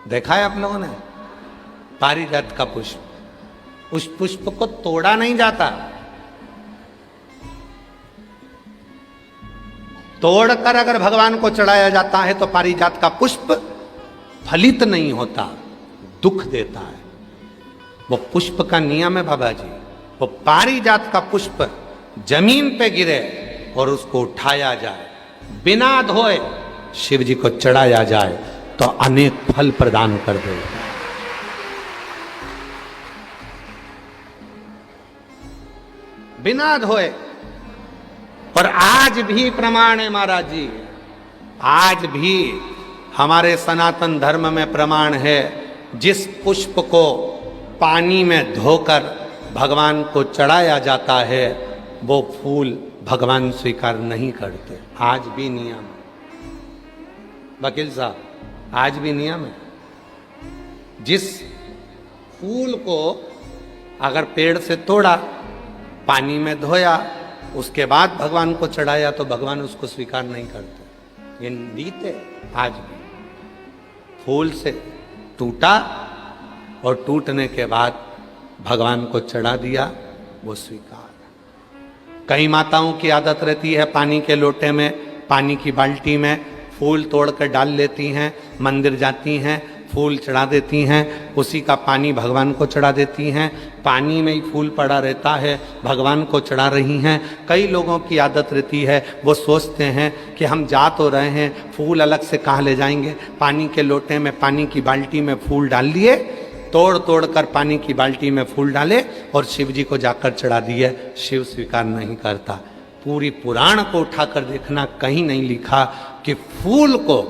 देखा है आप लोगों ने? पारिजात का पुष्प, उस पुष्प को तोड़ा नहीं जाता, तोड़कर अगर भगवान को चढ़ाया जाता है तो पारिजात का पुष्प फलित नहीं होता, दुख देता है। वो पुष्प का नियम है बाबा जी, वो पारिजात का पुष्प जमीन पे गिरे और उसको उठाया जाए, बिना धोए शिव जी को चढ़ाया जाए तो अनेक फल प्रदान कर देगा। बिना धोए। और आज भी प्रमाण है महाराज जी, आज भी हमारे सनातन धर्म में प्रमाण है, जिस पुष्प को पानी में धोकर भगवान को चढ़ाया जाता है वो फूल भगवान स्वीकार नहीं करते। आज भी नियम है वकील साहब, आज भी नियम है। जिस फूल को अगर पेड़ से तोड़ा, पानी में धोया, उसके बाद भगवान को चढ़ाया तो भगवान उसको स्वीकार नहीं करते। ये रीते आज भी। फूल से टूटा और टूटने के बाद भगवान को चढ़ा दिया, वो स्वीकार। कई माताओं की आदत रहती है पानी के लोटे में, पानी की बाल्टी में फूल तोड़कर डाल लेती हैं, मंदिर जाती हैं, फूल चढ़ा देती हैं, उसी का पानी भगवान को चढ़ा देती हैं, पानी में ही फूल पड़ा रहता है, भगवान को चढ़ा रही हैं। कई लोगों की आदत रहती है, वो सोचते हैं कि हम जा तो रहे हैं, फूल अलग से कहाँ ले जाएंगे, पानी के लोटे में, पानी की बाल्टी में फूल डाल लिए, तोड़ तोड़ कर पानी की बाल्टी में फूल डाले और शिव जी को जाकर चढ़ा दिए। शिव स्वीकार नहीं करता। पूरी पुराण को उठाकर देखना, कहीं नहीं लिखा कि फूल को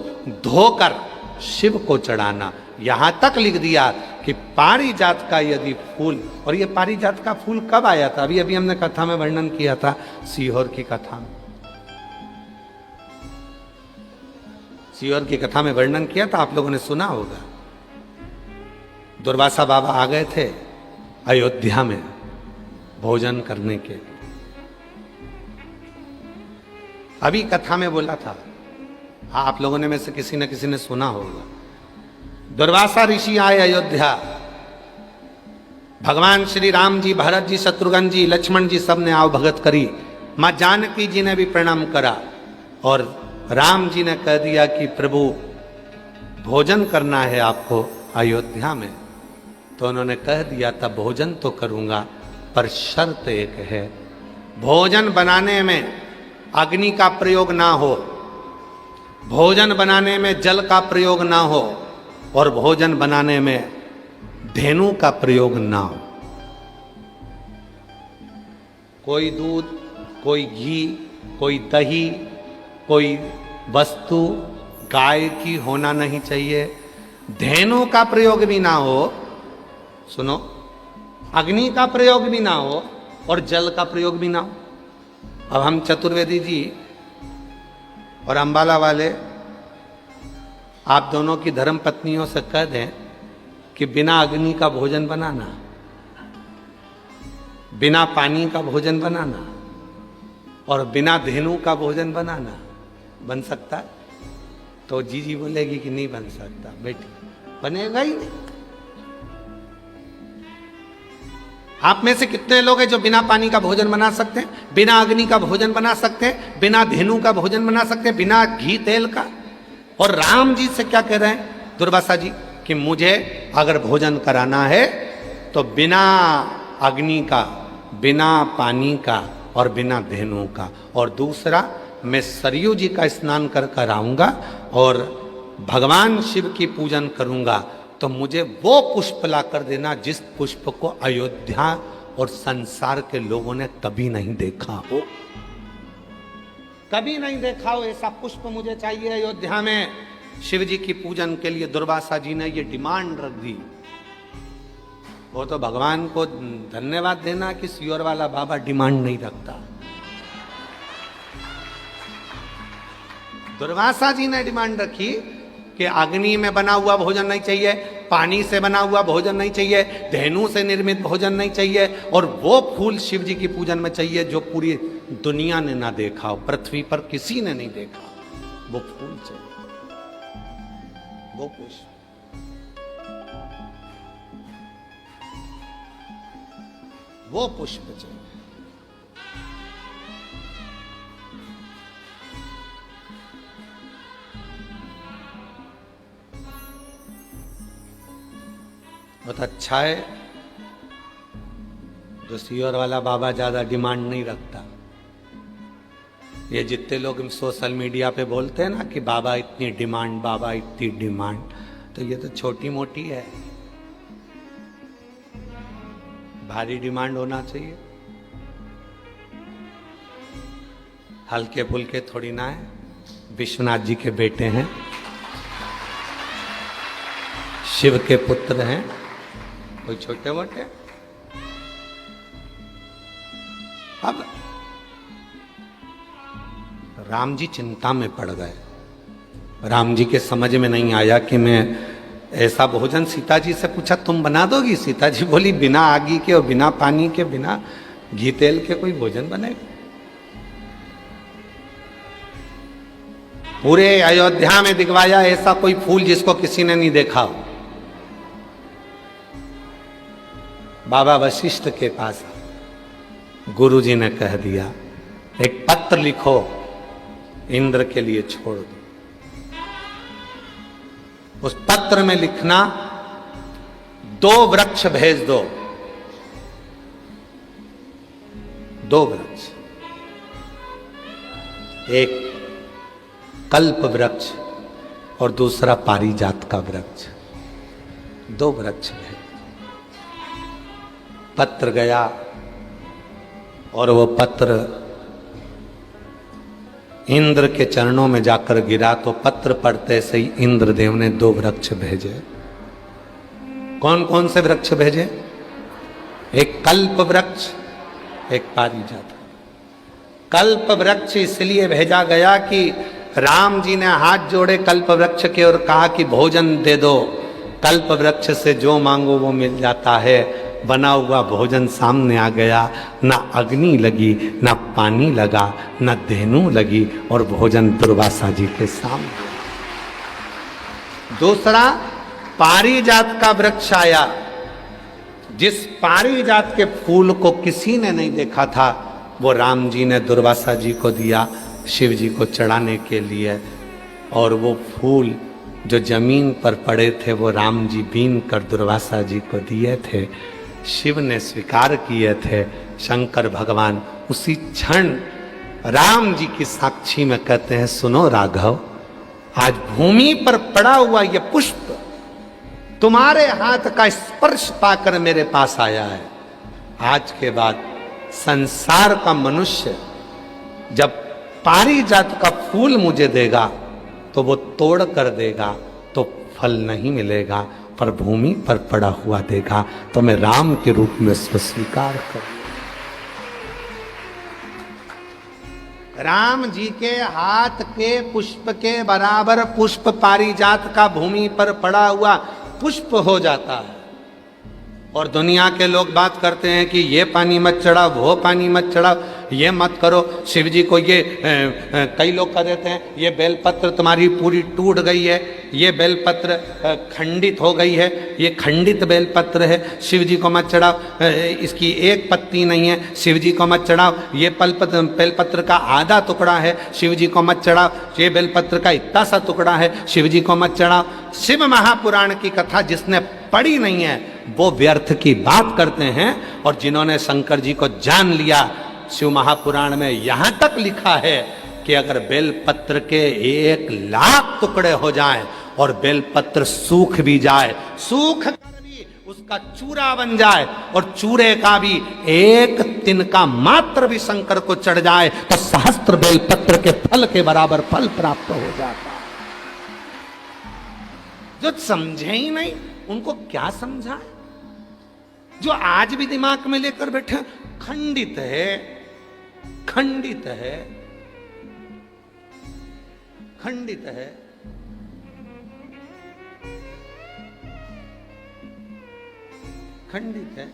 धोकर शिव को चढ़ाना। यहां तक लिख दिया कि पारिजात का यदि फूल, और ये पारिजात का फूल कब आया था? अभी अभी हमने कथा में वर्णन किया था, सीहोर की कथा में, सीहोर की कथा में वर्णन किया था, आप लोगों ने सुना होगा। दुर्वासा बाबा आ गए थे अयोध्या में भोजन करने के। अभी कथा में बोला था, हाँ आप लोगों ने में से किसी न किसी ने सुना होगा। दुर्वासा ऋषि आए अयोध्या, भगवान श्री राम जी, भरत जी, शत्रुघ्न जी, लक्ष्मण जी सब ने आओ भगत करी। मां जानकी जी ने भी प्रणाम करा और राम जी ने कह दिया कि प्रभु भोजन करना है आपको अयोध्या में। तो उन्होंने कह दिया था भोजन तो करूंगा, पर शर्त एक है, भोजन बनाने में अग्नि का प्रयोग ना हो, भोजन बनाने में जल का प्रयोग ना हो, और भोजन बनाने में धेनु का प्रयोग ना हो। कोई दूध, कोई घी, कोई दही, कोई वस्तु गाय की होना नहीं चाहिए। धेनु का प्रयोग भी ना हो, सुनो, अग्नि का प्रयोग भी ना हो और जल का प्रयोग भी ना हो। अब हम चतुर्वेदी जी और अंबाला वाले आप दोनों की धर्म पत्नियों से कह दें कि बिना अग्नि का भोजन बनाना, बिना पानी का भोजन बनाना और बिना धेनु का भोजन बनाना बन सकता है? तो जीजी बोलेगी कि नहीं बन सकता। बेटी बनेगा ही नहीं। आप में से कितने लोग हैं जो बिना पानी का भोजन बना सकते हैं, बिना अग्नि का भोजन बना सकते हैं, बिना धेनु का भोजन बना सकते हैं, बिना घी तेल का? और राम जी से क्या कह रहे हैं दुर्वासा जी कि मुझे अगर भोजन कराना है तो बिना अग्नि का, बिना पानी का और बिना धेनु का। और दूसरा, मैं सरयू जी का स्नान कर कर आऊंगा और भगवान शिव की पूजन करूंगा, तो मुझे वो पुष्प ला कर देना जिस पुष्प को अयोध्या और संसार के लोगों ने कभी नहीं देखा हो, कभी नहीं देखा हो। ऐसा पुष्प मुझे चाहिए अयोध्या में शिव जी की पूजन के लिए। दुर्वासा जी ने ये डिमांड रख दी। वो तो भगवान को धन्यवाद देना कि सियोर वाला बाबा डिमांड नहीं रखता। दुर्वासा जी ने डिमांड रखी कि अग्नि में बना हुआ भोजन नहीं चाहिए, पानी से बना हुआ भोजन नहीं चाहिए, धेनु से निर्मित भोजन नहीं चाहिए, और वो फूल शिव जी की पूजन में चाहिए जो पूरी दुनिया ने ना देखा हो, पृथ्वी पर किसी ने नहीं देखा, वो फूल चाहिए, वो पुष्प। वो पुष्प चाहिए। बहुत अच्छा है जो सियोर वाला बाबा ज्यादा डिमांड नहीं रखता। ये जितने लोग सोशल मीडिया पे बोलते हैं ना कि बाबा इतनी डिमांड, बाबा इतनी डिमांड, तो ये तो छोटी मोटी है। भारी डिमांड होना चाहिए, हल्के फुल्के थोड़ी ना है। विश्वनाथ जी के बेटे हैं, शिव के पुत्र हैं, कोई छोटे मोटे। अब राम जी चिंता में पड़ गए। राम जी के समझ में नहीं आया कि मैं ऐसा भोजन, सीता जी से पूछा तुम बना दोगी? सीता जी बोली बिना आगी के और बिना पानी के, बिना घी तेल के कोई भोजन बनेगा? पूरे अयोध्या में दिखवाया ऐसा कोई फूल जिसको किसी ने नहीं देखा हो। बाबा वशिष्ठ के पास गुरु जी ने कह दिया एक पत्र लिखो, इंद्र के लिए छोड़ दो। उस पत्र में लिखना 2 वृक्ष भेज दो, 2 वृक्ष, एक कल्प वृक्ष और दूसरा पारिजात का वृक्ष, 2 वृक्ष भेज। पत्र गया और वो पत्र इंद्र के चरणों में जाकर गिरा, तो पत्र पढ़ते से ही इंद्रदेव ने 2 वृक्ष भेजे। कौन कौन से वृक्ष भेजे? एक कल्प वृक्ष, एक पारिजात। कल्प वृक्ष इसलिए भेजा गया कि राम जी ने हाथ जोड़े कल्प वृक्ष के और कहा कि भोजन दे दो। कल्प वृक्ष से जो मांगो वो मिल जाता है। बना हुआ भोजन सामने आ गया, ना अग्नि लगी, ना पानी लगा, ना धेनु लगी, और भोजन दुर्वासा जी के सामने। दूसरा पारिजात का वृक्ष आया, जिस पारिजात के फूल को किसी ने नहीं देखा था, वो राम जी ने दुर्वासा जी को दिया शिव जी को चढ़ाने के लिए। और वो फूल जो जमीन पर पड़े थे वो राम जी बीन कर दुर्वासा जी को दिए थे, शिव ने स्वीकार किए थे। शंकर भगवान उसी क्षण राम जी की साक्षी में कहते हैं सुनो राघव, आज भूमि पर पड़ा हुआ ये पुष्प तुम्हारे हाथ का स्पर्श पाकर मेरे पास आया है। आज के बाद संसार का मनुष्य जब पारिजात का फूल मुझे देगा तो वो तोड़ कर देगा तो फल नहीं मिलेगा, पर भूमि पर पड़ा हुआ देगा तो मैं राम के रूप में इसको स्वीकार करूं। राम जी के हाथ के पुष्प के बराबर पुष्प पारिजात का भूमि पर पड़ा हुआ पुष्प हो जाता है। और दुनिया के लोग बात करते हैं कि ये पानी मत चढ़ाओ, वो पानी मत चढ़ाओ, ये मत करो। शिव जी को ये कई लोग कह देते हैं ये बेलपत्र तुम्हारी पूरी टूट गई है, ये बेलपत्र खंडित हो गई है, ये खंडित बेलपत्र है, शिव जी को मत चढ़ाओ, इसकी एक पत्ती नहीं है, शिव जी को मत चढ़ाओ, ये बेलपत्र का आधा टुकड़ा है, शिव जी को मत चढ़ाओ, ये बेलपत्र का इतना सा टुकड़ा है, शिव जी को मत चढ़ाओ। शिव महापुराण की कथा जिसने पढ़ी नहीं है वो व्यर्थ की बात करते हैं। और जिन्होंने शंकर जी को जान लिया, शिव महापुराण में यहां तक लिखा है कि अगर बेलपत्र के 1,00,000 टुकड़े हो जाएं और बेलपत्र सूख भी जाए, सूख कर भी उसका चूरा बन जाए और चूरे का भी एक तिनका मात्र भी शंकर को चढ़ जाए तो सहस्त्र बेलपत्र के फल के बराबर फल प्राप्त हो जाता। जो समझे ही नहीं उनको क्या समझाए। जो आज भी दिमाग में लेकर बैठे, खंडित है, खंडित है, खंडित है। खंडित है,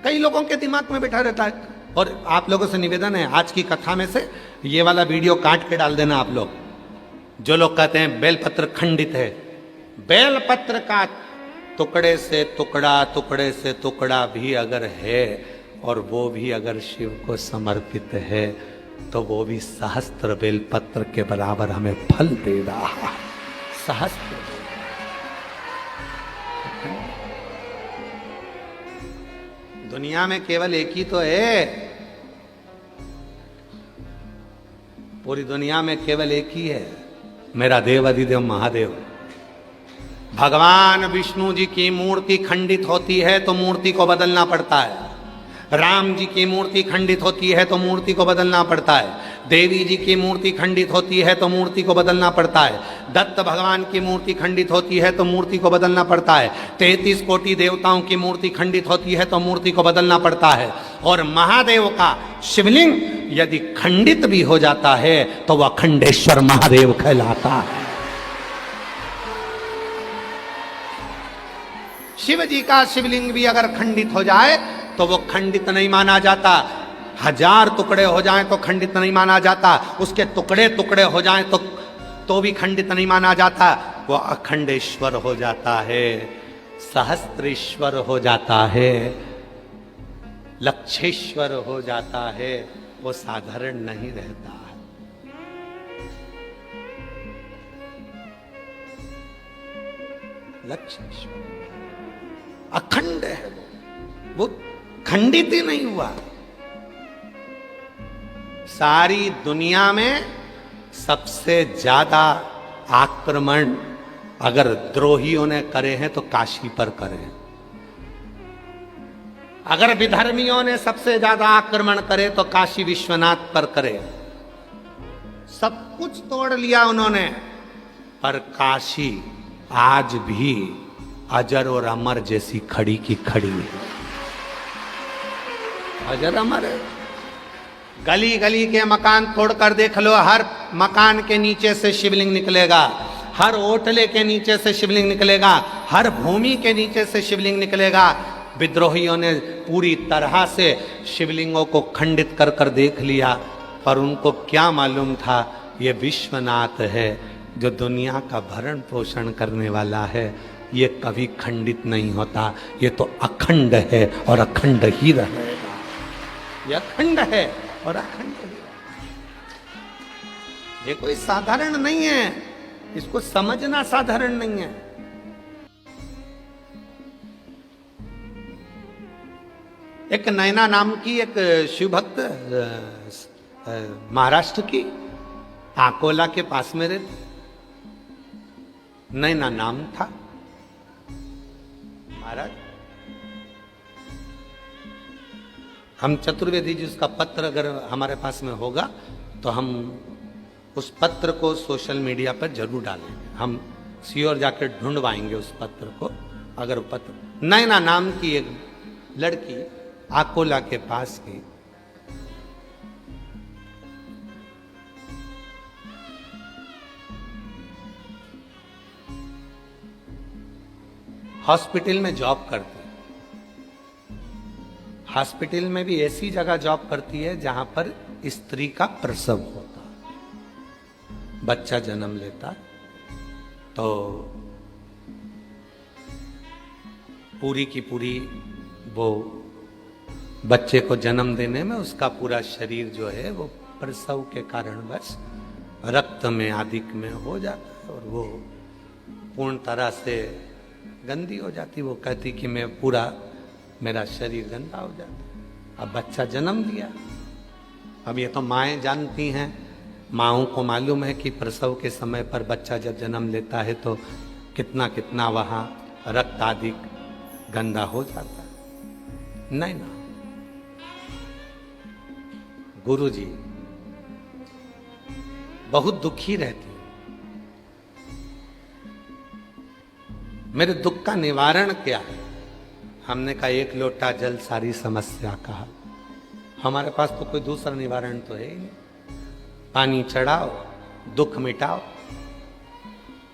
कई लोगों के दिमाग में बैठा रहता है। और आप लोगों से निवेदन है, आज की कथा में से ये वाला वीडियो काट के डाल देना आप लोग, जो लोग कहते हैं बेलपत्र खंडित है। बेलपत्र का टुकड़े से टुकड़ा, टुकड़े से टुकड़ा भी अगर है और वो भी अगर शिव को समर्पित है तो वो भी सहस्त्र बेलपत्र के बराबर हमें फल दे रहा है। सहस्त्र। दुनिया में केवल एक ही तो है, पूरी दुनिया में केवल एक ही है, मेरा देव अधिदेव महादेव। भगवान विष्णु जी की मूर्ति खंडित होती है तो मूर्ति को बदलना पड़ता है। राम जी की मूर्ति खंडित होती है तो मूर्ति को बदलना पड़ता है। देवी जी की मूर्ति खंडित होती है तो मूर्ति को बदलना पड़ता है। दत्त भगवान की मूर्ति खंडित होती है तो मूर्ति को बदलना पड़ता है। 33 कोटि देवताओं की मूर्ति खंडित होती है तो मूर्ति को बदलना पड़ता है। और महादेव का शिवलिंग यदि खंडित भी हो जाता है तो वह खंडेश्वर महादेव कहलाता है। शिव जी का शिवलिंग भी अगर खंडित हो जाए तो वो खंडित नहीं माना जाता। 1000 टुकड़े हो जाएं तो खंडित नहीं माना जाता। उसके टुकड़े टुकड़े हो जाएं तो भी खंडित नहीं माना जाता। वो अखंडेश्वर हो जाता है, सहस्त्रेश्वर हो जाता है, लक्षेश्वर हो जाता है। वो साधारण नहीं रहता है। लक्षेश्वर अखंड है, वो खंडित ही नहीं हुआ। सारी दुनिया में सबसे ज्यादा आक्रमण अगर द्रोहियों ने करे हैं तो काशी पर करे। अगर विधर्मियों ने सबसे ज्यादा आक्रमण करे तो काशी विश्वनाथ पर करे। सब कुछ तोड़ लिया उन्होंने, पर काशी आज भी अजर और अमर जैसी खड़ी की खड़ी है। अजर अमर है। गली गली के मकान तोड़कर देख लो, हर मकान के नीचे से शिवलिंग निकलेगा, हर ओटले के नीचे से शिवलिंग निकलेगा, हर भूमि के नीचे से शिवलिंग निकलेगा। विद्रोहियों ने पूरी तरह से शिवलिंगों को खंडित कर कर देख लिया, पर उनको क्या मालूम था ये विश्वनाथ है जो दुनिया का भरण पोषण करने वाला है। ये कभी खंडित नहीं होता, ये तो अखंड है और अखंड ही रहेगा। ये अखंड है और अखंड ही रहेगा। ये कोई साधारण नहीं है, इसको समझना साधारण नहीं है। एक नैना नाम की एक शिव भक्त महाराष्ट्र की आकोला के पास में रहती, नैना नाम था। महाराज हम चतुर्वेदी जी उसका पत्र अगर हमारे पास में होगा तो हम उस पत्र को सोशल मीडिया पर जरूर डालेंगे। हम श्योर जाकर ढूंढवाएंगे उस पत्र को। अगर पत्र नैना नाम की एक लड़की आकोला के पास की, हॉस्पिटल में जॉब करती है। हॉस्पिटल में भी ऐसी जगह जॉब करती है जहां पर स्त्री का प्रसव होता, बच्चा जन्म लेता, तो पूरी की पूरी वो बच्चे को जन्म देने में उसका पूरा शरीर जो है वो प्रसव के कारण बस रक्त में आदिक में हो जाता है और वो पूर्ण तरह से गंदी हो जाती। वो कहती कि मैं पूरा मेरा शरीर गंदा हो जाता। अब बच्चा जन्म लिया, अब ये तो माएँ जानती हैं, माँओं को मालूम है कि प्रसव के समय पर बच्चा जब जन्म लेता है तो कितना कितना वहाँ रक्त आदि गंदा हो जाता है। नहीं ना, गुरुजी बहुत दुखी रहती। मेरे दुख का निवारण क्या है? हमने कहा एक लोटा जल सारी समस्या का। हमारे पास तो कोई दूसरा निवारण तो है ही नहीं। पानी चढ़ाओ, दुख मिटाओ,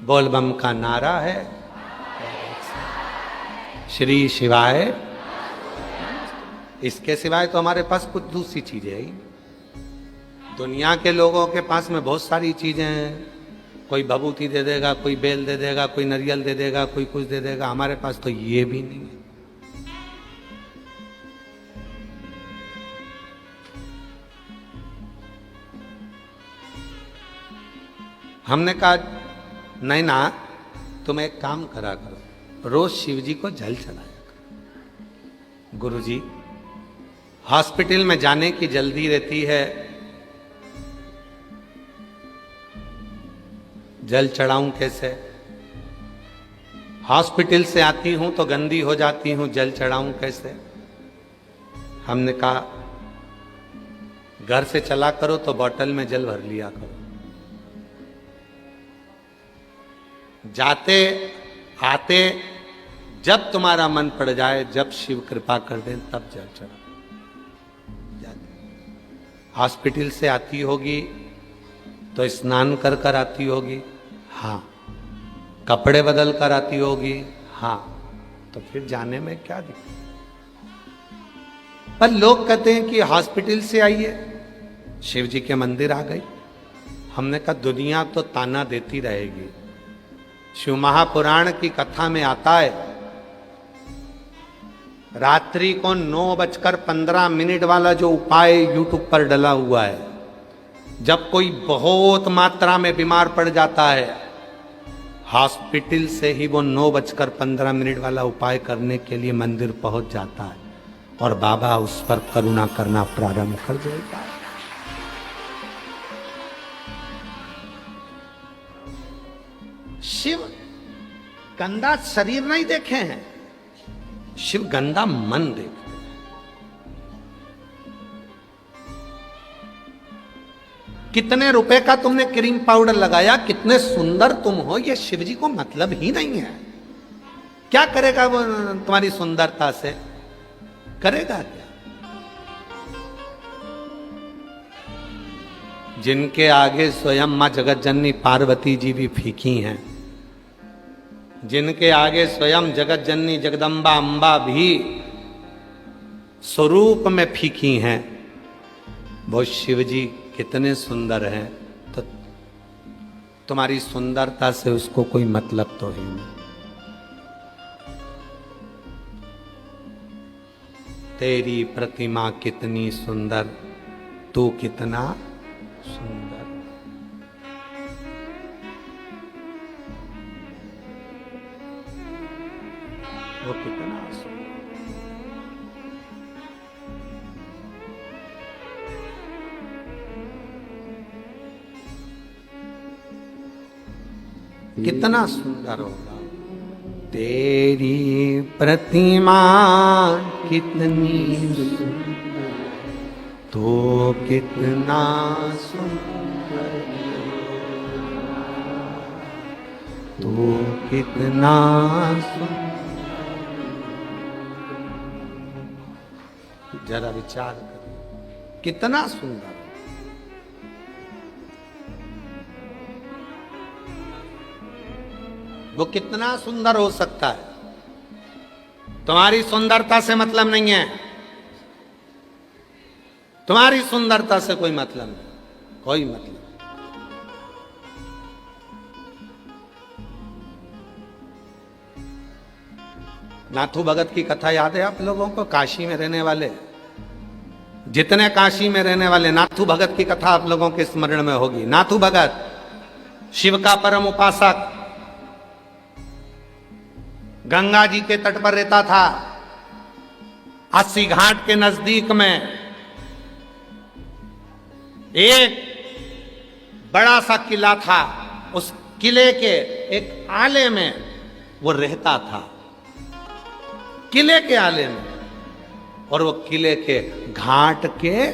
बोल बम का नारा है, श्री शिवाय। इसके सिवाय तो हमारे पास कुछ दूसरी चीजें है ही। दुनिया के लोगों के पास में बहुत सारी चीजें हैं। कोई भभूति दे देगा, कोई बेल दे देगा, कोई नारियल दे देगा, कोई कुछ दे देगा। हमारे पास तो ये भी नहीं है। हमने कहा नहीं ना, तुम एक काम करा करो, रोज शिव जी को जल चढ़ाया करो। गुरुजी, हॉस्पिटल में जाने की जल्दी रहती है, जल चढ़ाऊं कैसे? हॉस्पिटल से आती हूं तो गंदी हो जाती हूं, जल चढ़ाऊं कैसे? हमने कहा घर से चला करो तो बोतल में जल भर लिया करो, जाते आते जब तुम्हारा मन पड़ जाए, जब शिव कृपा कर दे तब जल चढ़ा। हॉस्पिटल से आती होगी तो स्नान कर कर आती होगी, हाँ। कपड़े बदल कर आती होगी, हाँ। तो फिर जाने में क्या दिक्कत? पर लोग कहते हैं कि हॉस्पिटल से आइए, शिव जी के मंदिर आ गई। हमने कहा दुनिया तो ताना देती रहेगी। शिव महापुराण की कथा में आता है, रात्रि को 9:15 वाला जो उपाय यूट्यूब पर डला हुआ है, जब कोई बहुत मात्रा में बीमार पड़ जाता है, हॉस्पिटल से ही वो 9:15 वाला उपाय करने के लिए मंदिर पहुंच जाता है और बाबा उस पर करुणा करना प्रारंभ कर देता है। शिव गंदा शरीर नहीं देखे हैं, शिव गंदा मन देखे। कितने रुपए का तुमने क्रीम पाउडर लगाया, कितने सुंदर तुम हो, ये शिव जी को मतलब ही नहीं है। क्या करेगा वो तुम्हारी सुंदरता से? करेगा क्या? जिनके आगे स्वयं मां जगत जननी पार्वती जी भी फीकी हैं, जिनके आगे स्वयं जगत जननी जगदम्बा अंबा भी स्वरूप में फीकी हैं, वो शिव जी कितने सुंदर हैं, तो तुम्हारी सुंदरता से उसको कोई मतलब तो है नहीं। तेरी प्रतिमा कितनी सुंदर, तू कितना सुंदर। वो कितना सुंदर। कितना सुंदर होगा। तेरी प्रतिमा कितनी सुंदर, तो कितना सुंदर, तो कितना सुंदर। जरा विचार करें, कितना सुंदर। वो कितना सुंदर हो सकता है? तुम्हारी सुंदरता से मतलब नहीं है, तुम्हारी सुंदरता से कोई मतलब नहीं, कोई मतलब। नाथू भगत की कथा याद है आप लोगों को? काशी में रहने वाले, जितने काशी में रहने वाले, नाथू भगत की कथा आप लोगों के स्मरण में होगी। नाथू भगत शिव का परम उपासक, गंगा जी के तट पर रहता था। 80 घाट के नजदीक में एक बड़ा सा किला था। उस किले के एक आले में वो रहता था, किले के आले में। और वो किले के घाट के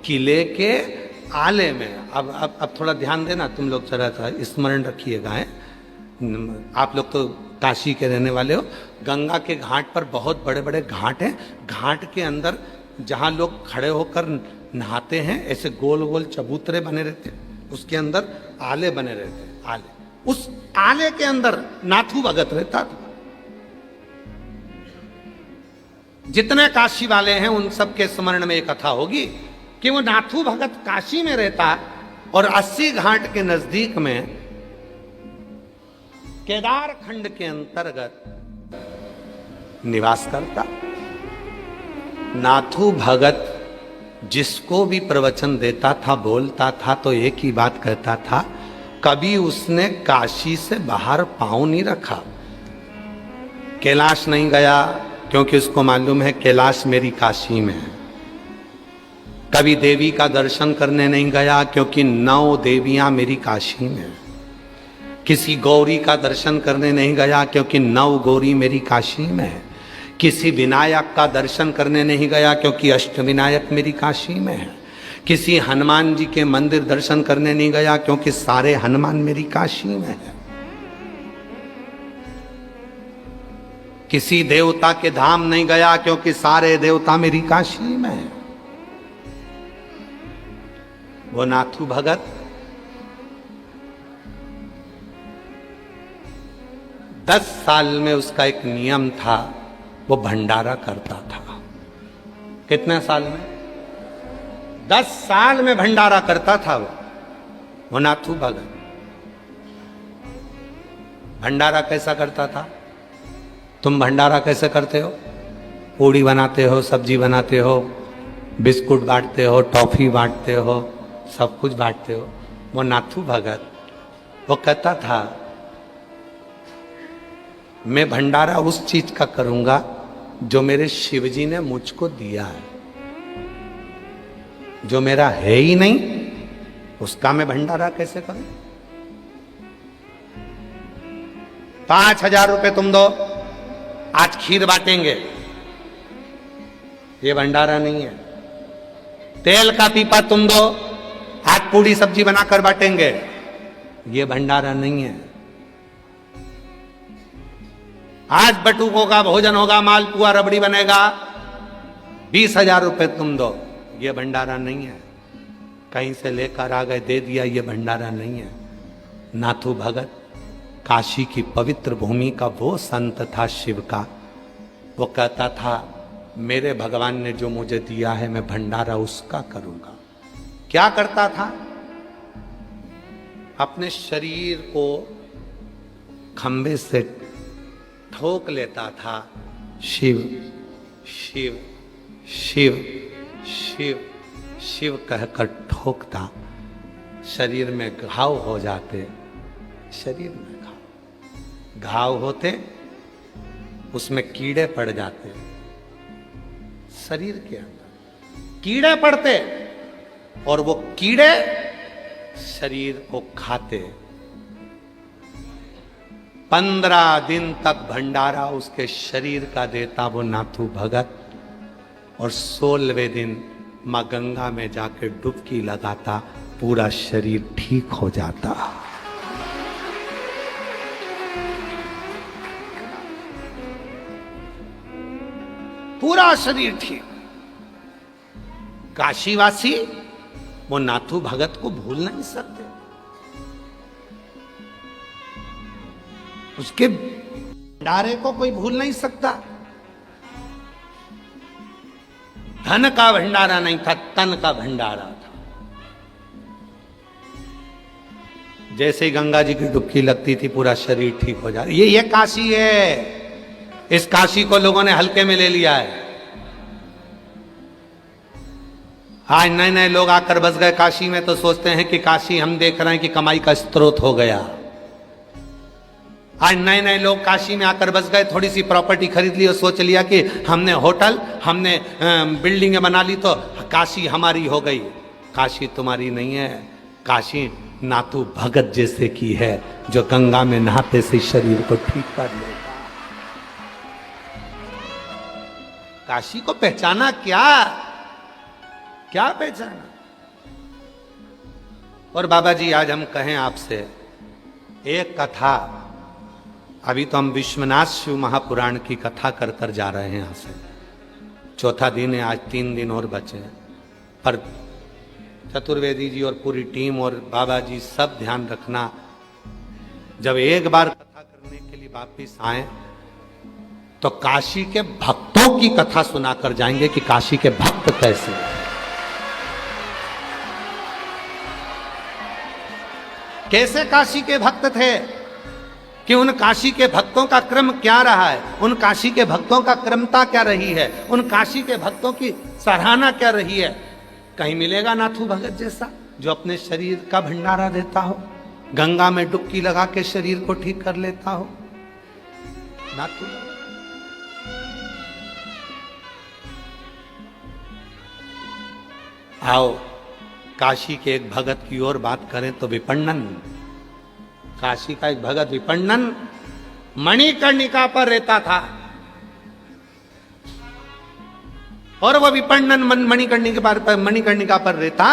किले के आले में। अब थोड़ा ध्यान देना तुम लोग, जरा सा स्मरण रखिएगा। आप लोग तो काशी के रहने वाले हो, गंगा के घाट पर बहुत बड़े बड़े घाट हैं। घाट के अंदर जहां लोग खड़े होकर नहाते हैं, ऐसे गोल गोल चबूतरे बने रहते हैं, उसके अंदर आले बने रहते हैं, आले। उस आले के अंदर नाथू भगत रहता था। जितने काशी वाले हैं उन सब के स्मरण में एक कथा होगी कि वो नाथू भगत काशी में रहता और 80 घाट के नजदीक में केदार खंड के अंतर्गत निवास करता। नाथू भगत जिसको भी प्रवचन देता था, बोलता था, तो एक ही बात कहता था, कभी उसने काशी से बाहर पांव नहीं रखा। कैलाश नहीं गया क्योंकि उसको मालूम है कैलाश मेरी काशी में है। कभी देवी का दर्शन करने नहीं गया क्योंकि 9 देवियां मेरी काशी में है। किसी गौरी का दर्शन करने नहीं गया क्योंकि 9 गौरी मेरी काशी में है। किसी विनायक का दर्शन करने नहीं गया क्योंकि अष्टविनायक मेरी काशी में है। किसी हनुमान जी के मंदिर दर्शन करने नहीं गया क्योंकि सारे हनुमान मेरी काशी में है। किसी देवता के धाम नहीं गया क्योंकि सारे देवता मेरी काशी में है। वो नाथू भगत 10 साल में उसका एक नियम था, वो भंडारा करता था। कितने साल में? 10 साल में भंडारा करता था वो नाथू भगत। भंडारा कैसा करता था? तुम भंडारा कैसे करते हो? पूड़ी बनाते हो, सब्जी बनाते हो, बिस्कुट बांटते हो, टॉफी बांटते हो, सब कुछ बांटते हो। वो नाथू भगत वो कहता था, मैं भंडारा उस चीज का करूंगा जो मेरे शिवजी ने मुझको दिया है। जो मेरा है ही नहीं उसका मैं भंडारा कैसे करूं? 5,000 रुपए तुम दो, आज खीर बांटेंगे, ये भंडारा नहीं है। तेल का पीपा तुम दो, आज पूड़ी सब्जी बनाकर बांटेंगे, ये भंडारा नहीं है। आज बटुकों का भोजन होगा, मालपुआ रबड़ी बनेगा, 20,000 रुपए तुम दो, ये भंडारा नहीं है। कहीं से लेकर आ गए दे दिया, ये भंडारा नहीं है। नाथू भगत काशी की पवित्र भूमि का वो संत था शिव का। वो कहता था, मेरे भगवान ने जो मुझे दिया है मैं भंडारा उसका करूंगा। क्या करता था? अपने शरीर को खंबे से ठोक लेता था, शिव शिव शिव शिव शिव कहकर ठोकता। शरीर में घाव हो जाते, शरीर में घाव होते, उसमें कीड़े पड़ जाते। शरीर के अंदर कीड़े पड़ते और वो कीड़े शरीर को खाते। 15 दिन तक भंडारा उसके शरीर का देता वो नाथू भगत, और 16वें दिन मां गंगा में जाकर डुबकी लगाता, पूरा शरीर ठीक हो जाता। पूरा शरीर ठीक। काशीवासी वो नाथू भगत को भूल नहीं सकते। उसके भंडारे को कोई भूल नहीं सकता। धन का भंडारा नहीं था, तन का भंडारा था। जैसे ही गंगा जी की डुबकी लगती थी पूरा शरीर ठीक हो जाता। ये काशी है। इस काशी को लोगों ने हल्के में ले लिया है। आज नए नए लोग आकर बस गए काशी में तो सोचते हैं कि काशी हम देख रहे हैं कि कमाई का स्रोत हो गया। आज नए नए लोग काशी में आकर बस गए, थोड़ी सी प्रॉपर्टी खरीद ली और सोच लिया कि हमने होटल, हमने बिल्डिंगें बना ली तो काशी हमारी हो गई। काशी तुम्हारी नहीं है। काशी नाथू भगत जैसे की है, जो गंगा में नहाते से शरीर को ठीक कर लेगा। काशी को पहचाना क्या? क्या पहचाना? और बाबा जी आज हम कहें आपसे एक कथा अभी तो हम विश्वनाथ शिव महापुराण की कथा कर कर जा रहे हैं यहाँ से। चौथा दिन है आज, 3 दिन और बचे हैं। पर चतुर्वेदी जी और पूरी टीम और बाबा जी सब ध्यान रखना, जब एक बार कथा करने के लिए वापिस आए तो काशी के भक्तों की कथा सुनाकर जाएंगे कि काशी के भक्त कैसे, कैसे काशी के भक्त थे, कि उन काशी के भक्तों का क्रम क्या रहा है, उन काशी के भक्तों का क्रमता क्या रही है, उन काशी के भक्तों की सराहना क्या रही है। कहीं मिलेगा नाथू भगत जैसा जो अपने शरीर का भंडारा देता हो, गंगा में डुबकी लगा के शरीर को ठीक कर लेता हो। नाथू आओ काशी के एक भगत की ओर बात करें तो विपन्नन, काशी का एक भगत विपन्नन मणिकर्णिका पर रहता था, और वह विपन्नन मणिकर्णिका पर रहता,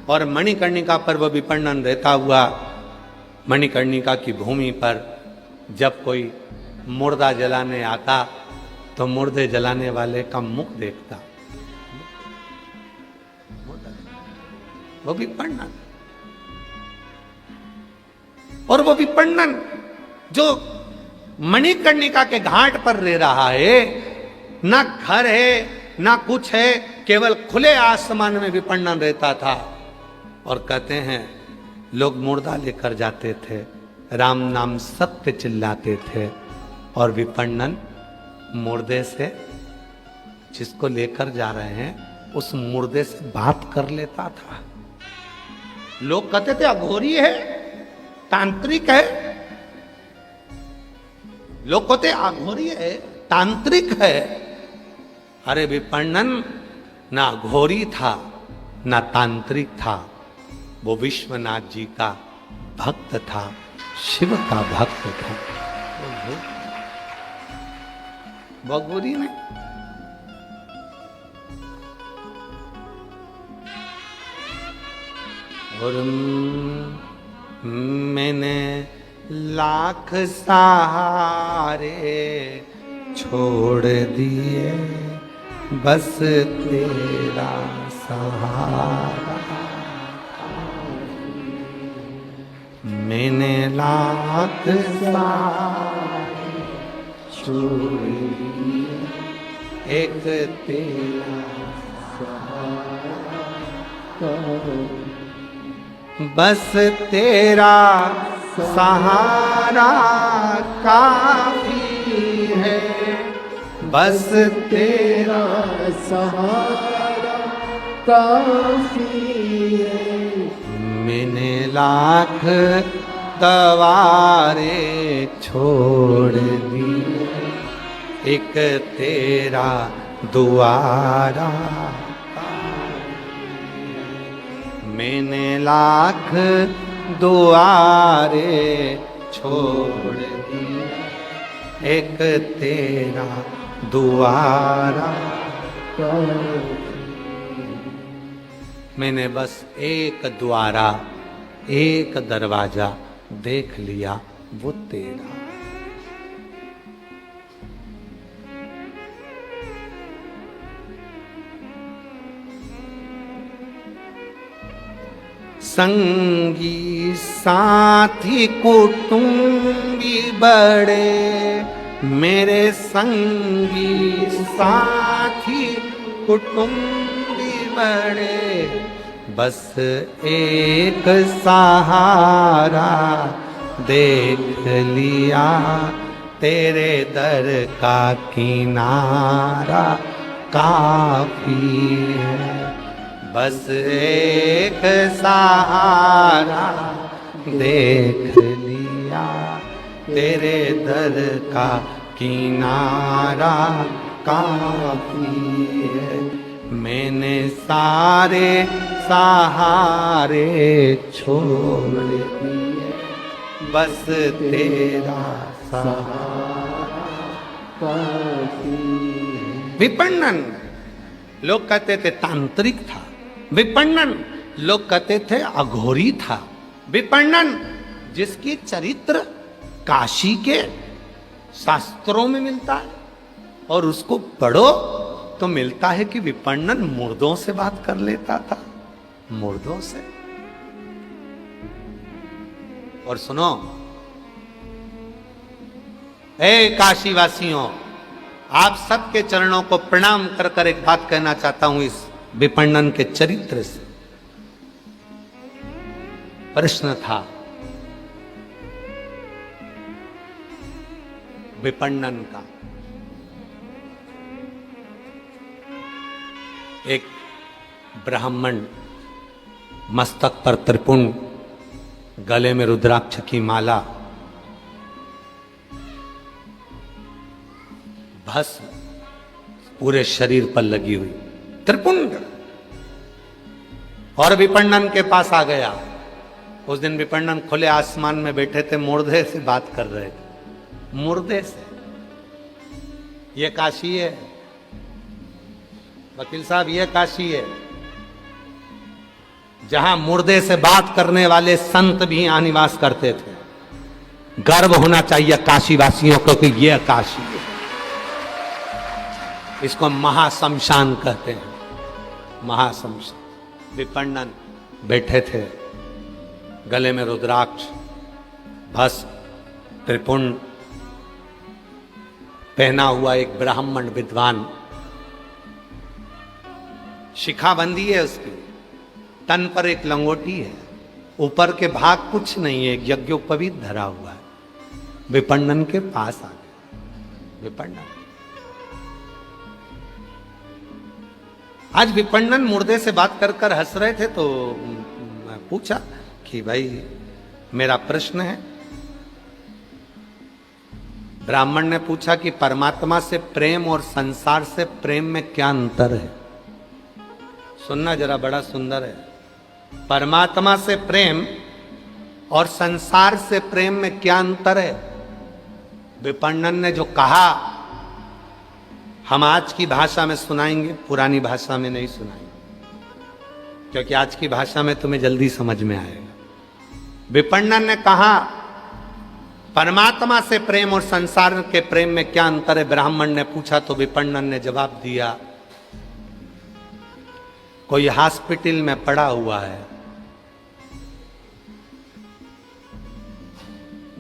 और मणिकर्णिका पर वह विपन्नन रहता हुआ मणिकर्णिका की भूमि पर जब कोई मुर्दा जलाने आता तो मुर्दे जलाने वाले का मुख देखता, वो विपन्नन। और वो विपन्नन जो मणिकर्णिका के घाट पर रह रहा है, ना घर है ना कुछ है, केवल खुले आसमान में विपन्नन रहता था। और कहते हैं लोग मुर्दा लेकर जाते थे, राम नाम सत्य चिल्लाते थे, और विपन्नन मुर्दे से, जिसको लेकर जा रहे हैं उस मुर्दे से बात कर लेता था। लोग कहते थे अघोरी है, तांत्रिक है, लोग कहते अघोरी है, तांत्रिक है। अरे विपन्नन ना अघोरी था ना तांत्रिक था, वो विश्वनाथ जी का भक्त था, शिव का भक्त था। वो अघोरी नहीं। और मैंने लाख सहारे छोड़ दिए, बस तेरा सहारा। मैंने लाख सहारे छोड़ दिए, एक तेरा सहारा, बस तेरा सहारा काफी है, बस तेरा सहारा काफी है। मैंने लाख तवारे छोड़ दिए, एक तेरा दुआरा। मैंने लाख दुआरे छोड़ दिए, एक तेरा दुआरा। मैंने बस एक द्वारा, एक दरवाजा देख लिया, वो तेरा। संगी साथी कुटुंबी बड़े, मेरे संगी साथी कुटुंबी बड़े, बस एक सहारा देख लिया, तेरे दर का किनारा काफी है। बस एक सहारा देख लिया, तेरे दर का किनारा काफी है। मैंने सारे सहारे छोड़ दिए, बस तेरा सहारा काफी है। विपन्नन लोग कहते थे तांत्रिक था, विपन्नन लोग कहते थे अघोरी था, विपन्नन जिसकी चरित्र काशी के शास्त्रों में मिलता है, और उसको पढ़ो तो मिलता है कि विपणन मुर्दों से बात कर लेता था, मुर्दों से। और सुनो, ए काशीवासियों, आप सबके चरणों को प्रणाम कर कर एक बात कहना चाहता हूं इस विपणन के चरित्र से। प्रश्न था विपणन का। एक ब्राह्मण, मस्तक पर त्रिपुंड, गले में रुद्राक्ष की माला, भस्म पूरे शरीर पर लगी हुई, त्रिपुंड, और विपणन के पास आ गया। उस दिन विपणन खुले आसमान में बैठे थे, मुर्दे से बात कर रहे थे, मुर्दे से। ये काशी है वकील साहब, ये काशी है जहां मुर्दे से बात करने वाले संत भी यहां निवास करते थे। गर्व होना चाहिए काशीवासियों को कि ये काशी है। इसको महाशमशान कहते हैं, महाशमशान। विपणन बैठे थे, गले में रुद्राक्ष, भस्म, त्रिपुंड पहना हुआ एक ब्राह्मण विद्वान, शिखाबंदी है उसकी, तन पर एक लंगोटी है, ऊपर के भाग कुछ नहीं है, एक यज्ञोपवीत धरा हुआ है। विपणन के पास आ गया विपणन। आज विपणन मुर्दे से बात कर कर हंस रहे थे, तो मैं पूछा कि भाई मेरा प्रश्न है। ब्राह्मण ने पूछा कि परमात्मा से प्रेम और संसार से प्रेम में क्या अंतर है। सुनना जरा, बड़ा सुंदर है। परमात्मा से प्रेम और संसार से प्रेम में क्या अंतर है। विपणन ने जो कहा हम आज की भाषा में सुनाएंगे, पुरानी भाषा में नहीं सुनाएंगे, क्योंकि आज की भाषा में तुम्हें जल्दी समझ में आएगा। विपणन ने कहा परमात्मा से प्रेम और संसार के प्रेम में क्या अंतर है। ब्राह्मण ने पूछा तो विपणन ने जवाब दिया, कोई हॉस्पिटल में पड़ा हुआ है,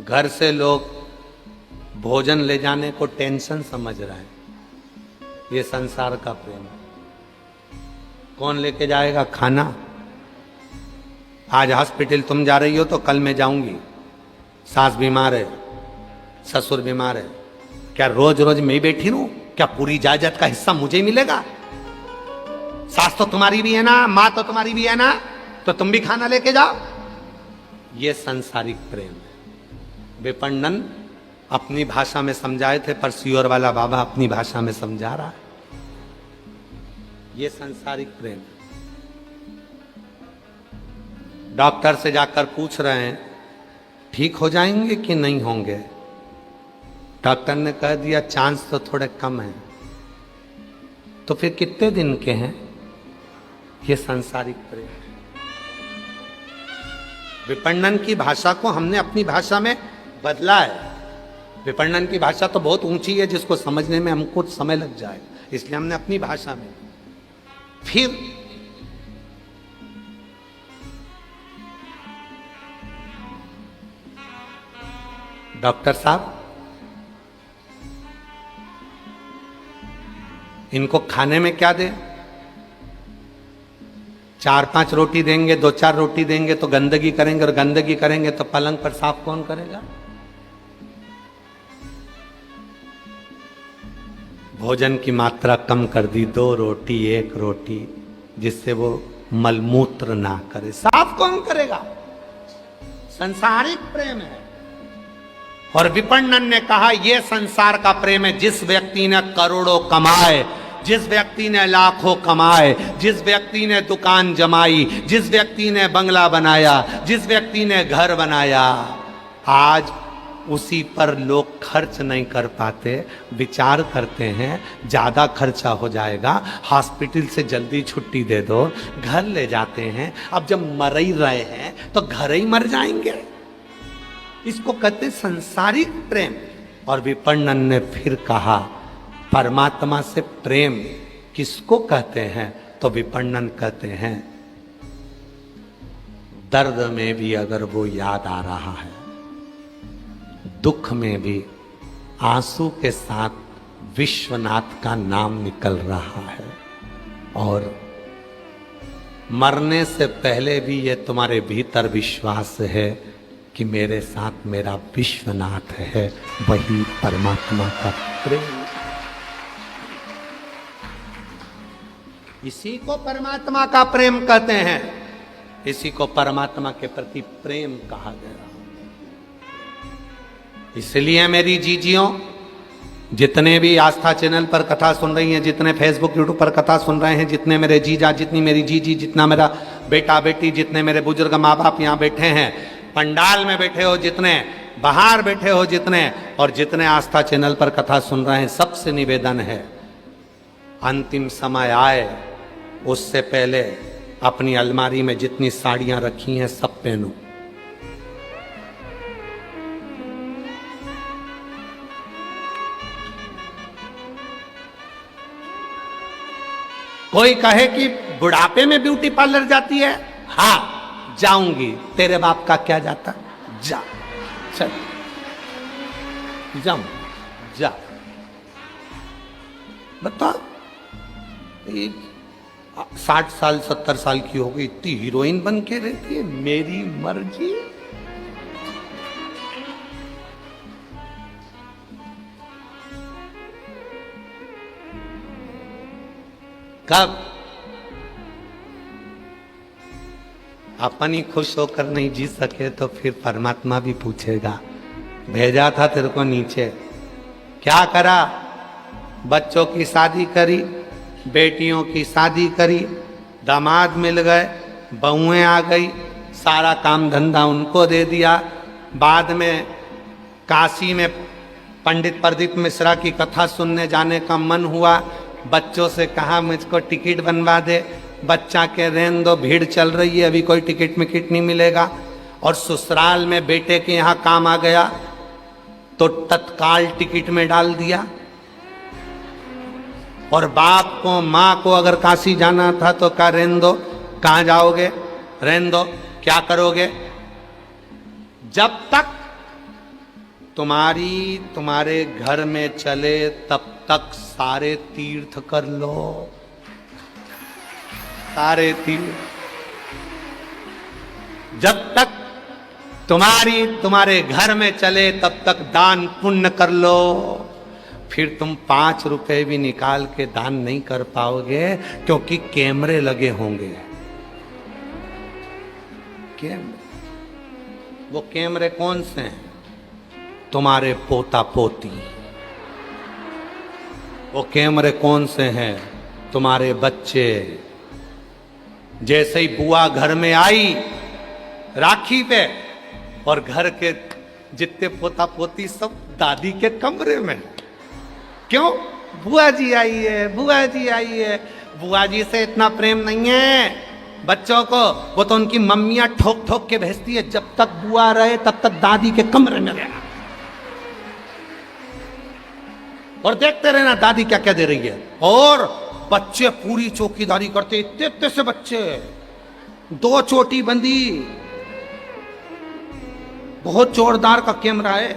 घर से लोग भोजन ले जाने को टेंशन समझ रहे हैं, ये संसार का प्रेम है। कौन लेके जाएगा खाना। आज हॉस्पिटल तुम जा रही हो तो कल मैं जाऊंगी, सास बीमार है, ससुर बीमार है, क्या रोज रोज मैं ही बैठी रहूं? क्या पूरी जायदाद का हिस्सा मुझे ही मिलेगा? सास तो तुम्हारी भी है ना, मां तो तुम्हारी भी है ना, तो तुम भी खाना लेके जाओ। ये सांसारिक प्रेम है। विपणन अपनी भाषा में समझाए थे, पर सियोर वाला बाबा अपनी भाषा में समझा रहा है। ये सांसारिक प्रेम। डॉक्टर से जाकर पूछ रहे हैं ठीक हो जाएंगे कि नहीं होंगे। डॉक्टर ने कह दिया चांस तो थोड़े कम है। तो फिर कितने दिन के हैं? ये सांसारिक प्रेम। विपणन की भाषा को हमने अपनी भाषा में बदला है। विपणन की भाषा तो बहुत ऊंची है, जिसको समझने में हमको समय लग जाए, इसलिए हमने अपनी भाषा में। फिर डॉक्टर साहब, इनको खाने में क्या दें? 4-5 रोटी देंगे, 2-4 रोटी देंगे तो गंदगी करेंगे, और गंदगी करेंगे तो पलंग पर साफ कौन करेगा? भोजन की मात्रा कम कर दी, 2 रोटी 1 रोटी, जिससे वो मलमूत्र ना करे। साफ कौन करेगा? संसारिक प्रेम है। और विपणन ने कहा यह संसार का प्रेम है। जिस व्यक्ति ने करोड़ों कमाए, जिस व्यक्ति ने लाखों कमाए, जिस व्यक्ति ने दुकान जमाई, जिस व्यक्ति ने बंगला बनाया, जिस व्यक्ति ने घर बनाया, आज उसी पर लोग खर्च नहीं कर पाते। विचार करते हैं ज़्यादा खर्चा हो जाएगा, हॉस्पिटल से जल्दी छुट्टी दे दो, घर ले जाते हैं। अब जब मर ही रहे हैं तो घर ही मर जाएंगे। इसको कहते संसारिक प्रेम। और विपणन ने फिर कहा परमात्मा से प्रेम किसको कहते हैं? तो विपणन कहते हैं दर्द में भी अगर वो याद आ रहा है, दुख में भी आंसू के साथ विश्वनाथ का नाम निकल रहा है, और मरने से पहले भी ये तुम्हारे भीतर विश्वास है कि मेरे साथ मेरा विश्वनाथ है, वही परमात्मा का प्रेम। इसी को परमात्मा का प्रेम कहते हैं, इसी को परमात्मा के प्रति प्रेम कहा गया। इसलिए मेरी जीजियों, जितने भी आस्था चैनल पर कथा सुन रही हैं, जितने फेसबुक यूट्यूब पर कथा सुन रहे हैं, जितने मेरे जीजा, जितनी मेरी जीजी, जितना मेरा बेटा बेटी, जितने मेरे बुजुर्ग माँ बाप यहाँ बैठे हैं, पंडाल में बैठे हो जितने, बाहर बैठे हो जितने, और जितने आस्था चैनल पर कथा सुन रहे हैं, सबसे निवेदन है अंतिम समय आए उससे पहले अपनी अलमारी में जितनी साड़ियां रखी हैं सब पहनो। कोई कहे कि बुढ़ापे में ब्यूटी पार्लर जाती है, हाँ जाऊंगी, तेरे बाप का क्या जाता, जा चल जाऊं, जा बता। 60 साल 70 साल की हो गई, इतनी हीरोइन बन के रहती है, मेरी मर्जी। कब अपन ही खुश होकर नहीं जी सके तो फिर परमात्मा भी पूछेगा, भेजा था तेरे को नीचे, क्या करा? बच्चों की शादी करी, बेटियों की शादी करी, दामाद मिल गए, बहुएं आ गई, सारा काम धंधा उनको दे दिया। बाद में काशी में पंडित प्रदीप मिश्रा की कथा सुनने जाने का मन हुआ, बच्चों से कहा मुझको टिकट बनवा दे, बच्चा के रहने दो, भीड़ चल रही है, अभी कोई टिकट मिकट नहीं मिलेगा। और ससुराल में बेटे के यहाँ काम आ गया तो तत्काल टिकट में डाल दिया। और बाप को माँ को अगर काशी जाना था तो कहा रहने दो, कहाँ जाओगे, रहने दो, क्या करोगे? जब तक तुम्हारे घर में चले तब तक सारे तीर्थ कर लो, सारे तीर्थ। जब तक तुम्हारे घर में चले तब तक दान पुण्य कर लो। फिर तुम 5 रुपए भी निकाल के दान नहीं कर पाओगे क्योंकि कैमरे लगे होंगे। वो कैमरे कौन से हैं? तुम्हारे पोता पोती। वो कैमरे कौन से हैं? तुम्हारे बच्चे। जैसे ही बुआ घर में आई राखी पे, और घर के जितने पोता पोती सब दादी के कमरे में। क्यों? बुआ जी आई है, बुआ जी आई है। बुआ जी से इतना प्रेम नहीं है बच्चों को, वो तो उनकी मम्मियां ठोक ठोक के भेजती है, जब तक बुआ रहे तब तक दादी के कमरे में रहना और देखते रहना दादी क्या क्या दे रही है। और बच्चे पूरी चौकीदारी करते, इतने इतने से बच्चे, 2 चोटी बंदी, बहुत जोरदार का कैमरा है।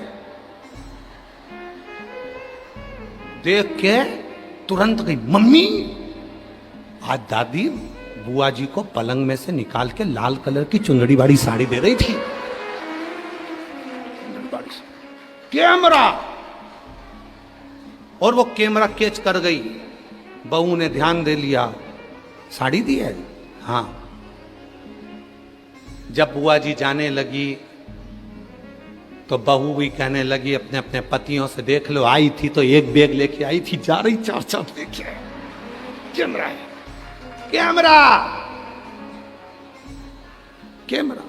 देख के तुरंत गई मम्मी। आज दादी बुआ जी को पलंग में से निकाल के लाल कलर की चुंदड़ी वाली साड़ी दे रही थी। कैमरा, और वो कैमरा कैच कर गई। बहू ने ध्यान दे लिया, साड़ी दी है, हाँ। जब बुआ जी जाने लगी तो बहू भी कहने लगी अपने अपने पतियों से, देख लो आई थी तो एक बैग लेके आई थी, जा रही 4 लेके। कैमरा है, कैमरा, कैमरा।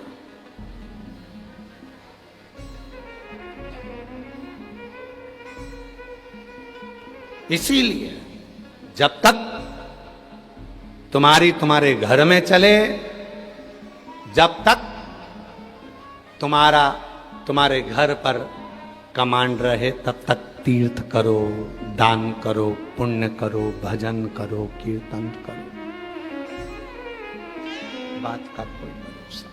इसीलिए जब तक तुम्हारे घर में चले, जब तक तुम्हारे घर पर कमांड रहे तब तक तीर्थ करो, दान करो, पुण्य करो, भजन करो, कीर्तन करो। बात का कोई भरोसा,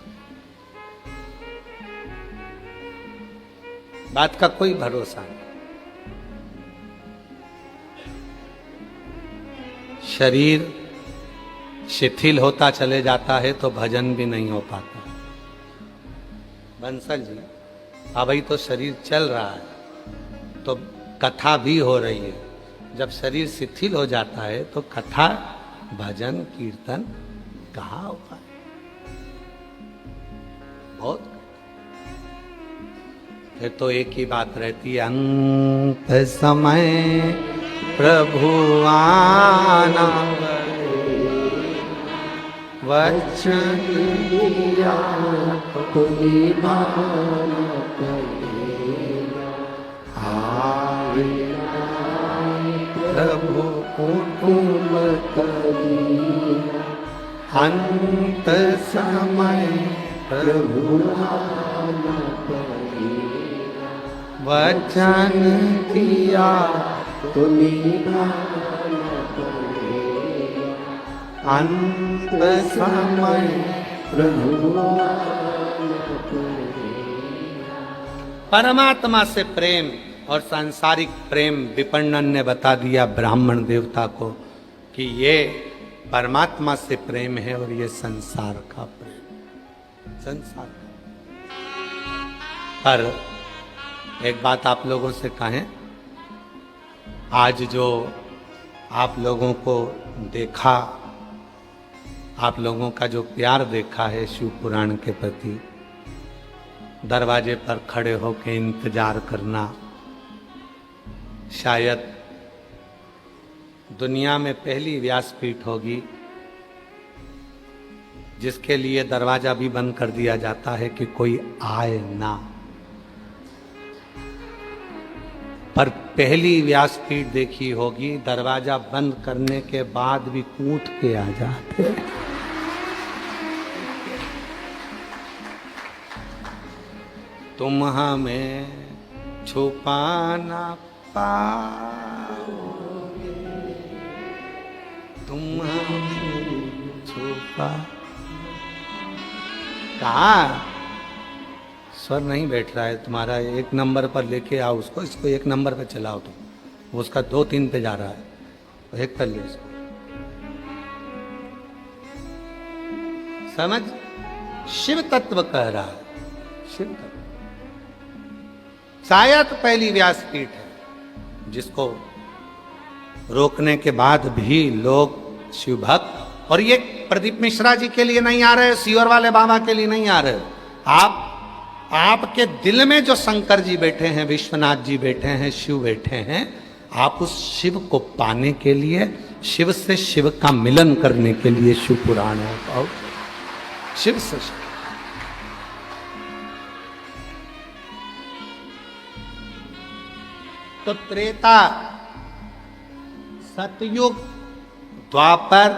बात का कोई भरोसा नहीं। शरीर शिथिल होता चले जाता है तो भजन भी नहीं हो पाता। बंसल जी, अभी तो शरीर चल रहा है तो कथा भी हो रही है। जब शरीर शिथिल हो जाता है तो कथा, भजन, कीर्तन कहाँ हो पाए? बहुत। फिर तो एक ही बात रहती है, अंत समय प्रभु आना, वचन दिया तो निभाना पड़ेगा। प्रभु कुटुंब करीना, अंत समय प्रभु आना पड़ेगा। वचन दिया तो निभाना पड़ेगा। अंत समय प्रभु आना पड़ेगा। परमात्मा से प्रेम और सांसारिक प्रेम विपणन ने बता दिया ब्राह्मण देवता को कि ये परमात्मा से प्रेम है और ये संसार का प्रेम, संसार का। पर एक बात आप लोगों से कहें, आज जो आप लोगों को देखा, आप लोगों का जो प्यार देखा है शिव पुराण के प्रति, दरवाजे पर खड़े होकर इंतजार करना, शायद दुनिया में पहली व्यासपीठ होगी जिसके लिए दरवाजा भी बंद कर दिया जाता है कि कोई आए ना। पर पहली व्यासपीठ देखी होगी दरवाजा बंद करने के बाद भी कूद के आ जाते। तुम हमें छुपाना पाओगे, तुम हमें छुपा। कहाँ स्वर नहीं बैठ रहा है तुम्हारा? एक नंबर पर लेके आओ उसको, इसको एक नंबर पे चलाओ तुम। वो उसका 2-3 पे जा रहा है, तो एक पर ले उसको। समझ? शिव तत्व कह रहा है, शिव तत्व। शायद पहली व्यासपीठ है जिसको रोकने के बाद भी लोग शिव भक्त, और ये प्रदीप मिश्रा जी के लिए नहीं आ रहे, सीवर वाले बाबा के लिए नहीं आ रहे, आपके दिल में जो शंकर जी बैठे हैं, विश्वनाथ जी बैठे हैं, शिव बैठे हैं, आप उस शिव को पाने के लिए, शिव से शिव का मिलन करने के लिए शिव पुराण है। और शिव से शिव। तो त्रेता, सतयुग, द्वापर,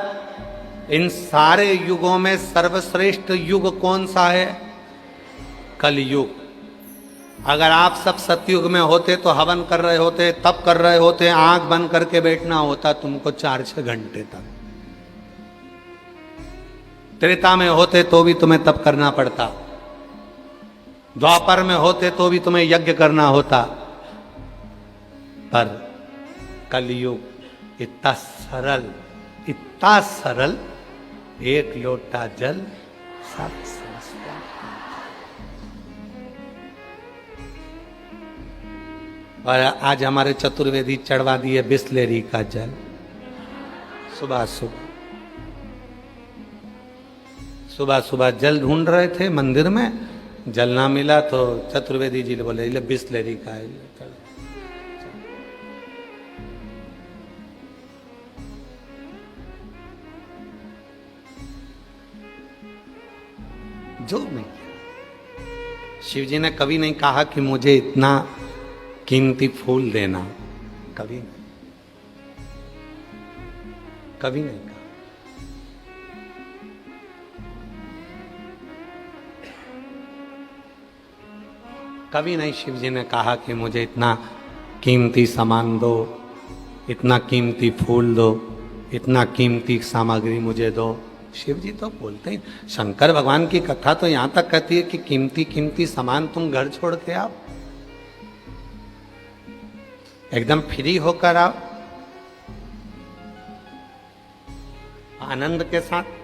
इन सारे युगों में सर्वश्रेष्ठ युग कौन सा है? कलयुग। अगर आप सब सतयुग में होते तो हवन कर रहे होते, तप कर रहे होते, आंख बंद करके बैठना होता तुमको 4-6 घंटे तक। त्रेता में होते तो भी तुम्हें तप करना पड़ता, द्वापर में होते तो भी तुम्हें यज्ञ करना होता, पर कलयुग इतना सरल, इतना सरल, एक लोटा जल सब समझता। और आज हमारे चतुर्वेदी चढ़वा दिए बिस्लेरी का जल सुबह सुबह। सुबह सुबह जल ढूंढ रहे थे मंदिर में, जल ना मिला तो चतुर्वेदी जी बोले बिस्लेरी का है। जो नहीं, शिव जी ने कभी नहीं कहा कि मुझे इतना कीमती फूल देना, कभी नहीं, कभी नहीं कहा। कभी नहीं शिव जी ने कहा कि मुझे इतना कीमती सामान दो, इतना कीमती फूल दो, इतना कीमती सामग्री मुझे दो। शिव जी तो बोलते ही, शंकर भगवान की कथा तो यहां तक कहती है कि कीमती कीमती सामान तुम घर छोड़ के आओ, एकदम फ्री होकर आओ, आनंद के साथ।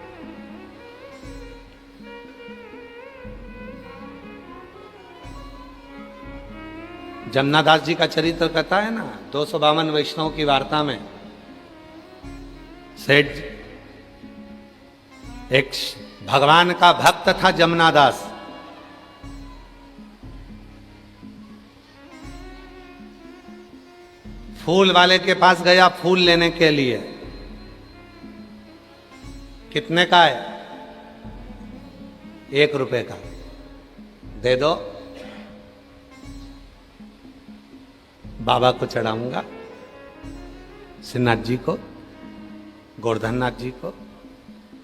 जमनादास जी का चरित्र कथा है ना, 252 वैष्णव की वार्ता में सेठ, एक भगवान का भक्त था जमनादास। फूल वाले के पास गया फूल लेने के लिए। कितने का है? 1 रुपए का। दे दो, बाबा को चढ़ाऊंगा, श्रीनाथ जी को, गोवर्धननाथ जी को,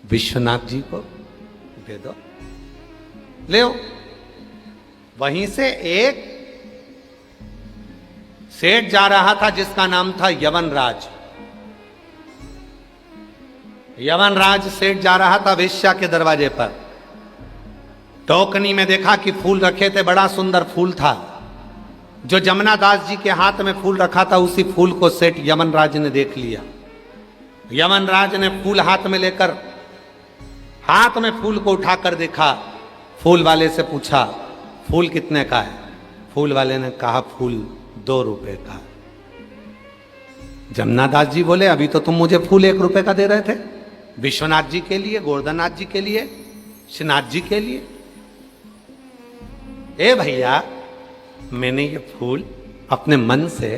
विश्वनाथ जी को दे दो, ले आओ। वहीं से एक सेठ जा रहा था जिसका नाम था यवनराज। यवनराज सेठ जा रहा था वेश्या के दरवाजे पर। टोकनी में देखा कि फूल रखे थे, बड़ा सुंदर फूल था। जो जमनादास जी के हाथ में फूल रखा था उसी फूल को सेठ यमनराज ने देख लिया। यमनराज ने फूल हाथ में लेकर, हाथ में फूल को उठाकर देखा। फूल वाले से पूछा फूल कितने का है? फूल वाले ने कहा फूल 2 रुपए का। जमनादास जी बोले अभी तो तुम मुझे फूल 1 रुपए का दे रहे थे, विश्वनाथ जी के लिए, गोवर्धननाथ जी के लिए, श्रीनाथ जी के लिए। ए भैया, मैंने ये फूल अपने मन से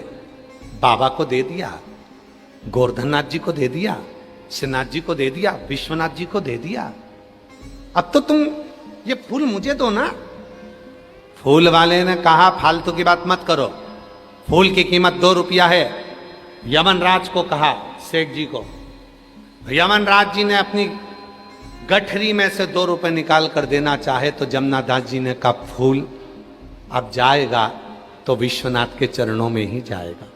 बाबा को दे दिया, गोवर्धननाथ जी को दे दिया, श्रीनाथ जी को दे दिया, विश्वनाथ जी को दे दिया। अब तो तुम ये फूल मुझे दो ना। फूल वाले ने कहा फालतू की बात मत करो, फूल की कीमत 2 रुपया है। यमनराज को कहा, सेठ जी को। यमनराज जी ने अपनी गठरी में से 2 रुपए निकाल कर देना चाहे तो जमनादास जी ने कहा फूल अब जाएगा तो विश्वनाथ के चरणों में ही जाएगा,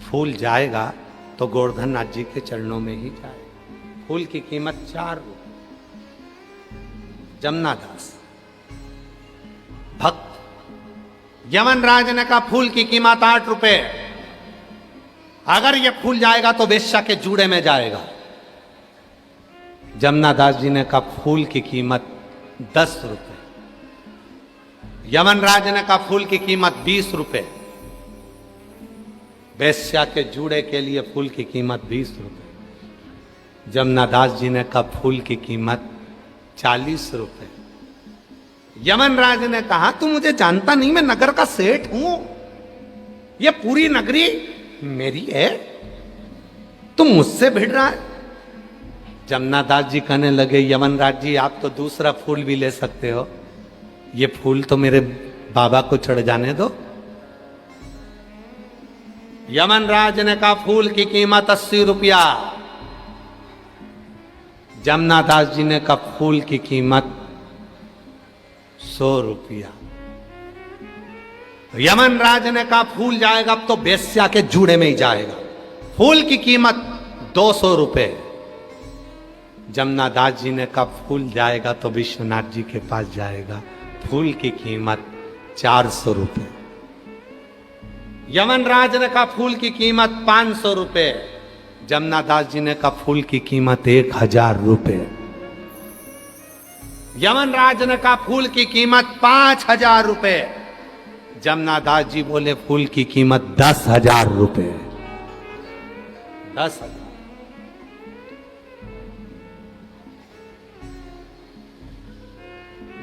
फूल जाएगा तो गोवर्धननाथ जी के चरणों में ही जाएगा। फूल की कीमत 4 रुपए। जमनादास भक्त। यमनराज ने कहा फूल की कीमत 8 रुपए, अगर ये फूल जाएगा तो वेश्या के जूड़े में जाएगा। जमनादास जी ने कहा फूल की कीमत 10 रुपए। यमनराज ने कहा फूल की कीमत 20 रुपए। वेश्या के जूड़े के लिए फूल की कीमत 20 रुपए। जमनादास जी ने कहा फूल की कीमत 40 रुपए। यमनराज ने कहा तू मुझे जानता नहीं, मैं नगर का सेठ हूं, ये पूरी नगरी मेरी है, तुम मुझसे भिड़ रहा है। जमनादास जी कहने लगे यमनराज जी आप तो दूसरा फूल भी ले सकते हो, ये फूल तो मेरे बाबा को चढ़ जाने दो। यमनराज ने कहा फूल की कीमत 80 रुपया। जमनादास जी ने कहा फूल की कीमत 100 रुपया। यमनराज ने कहा फूल जाएगा अब तो वेश्या के जूड़े में ही जाएगा, फूल की कीमत 200 रुपए। जमनादास जी ने कहा फूल जाएगा तो विश्वनाथ जी के पास जाएगा, फूल की कीमत 400 रुपए। यमनराज ने कहा फूल की कीमत 500 रुपए। जमनादास जी ने कहा फूल की कीमत 1000 रुपए। यमनराज ने कहा फूल की कीमत 5000 रुपए। जमनादास जी बोले फूल की कीमत 10,000 रुपए। 10,000।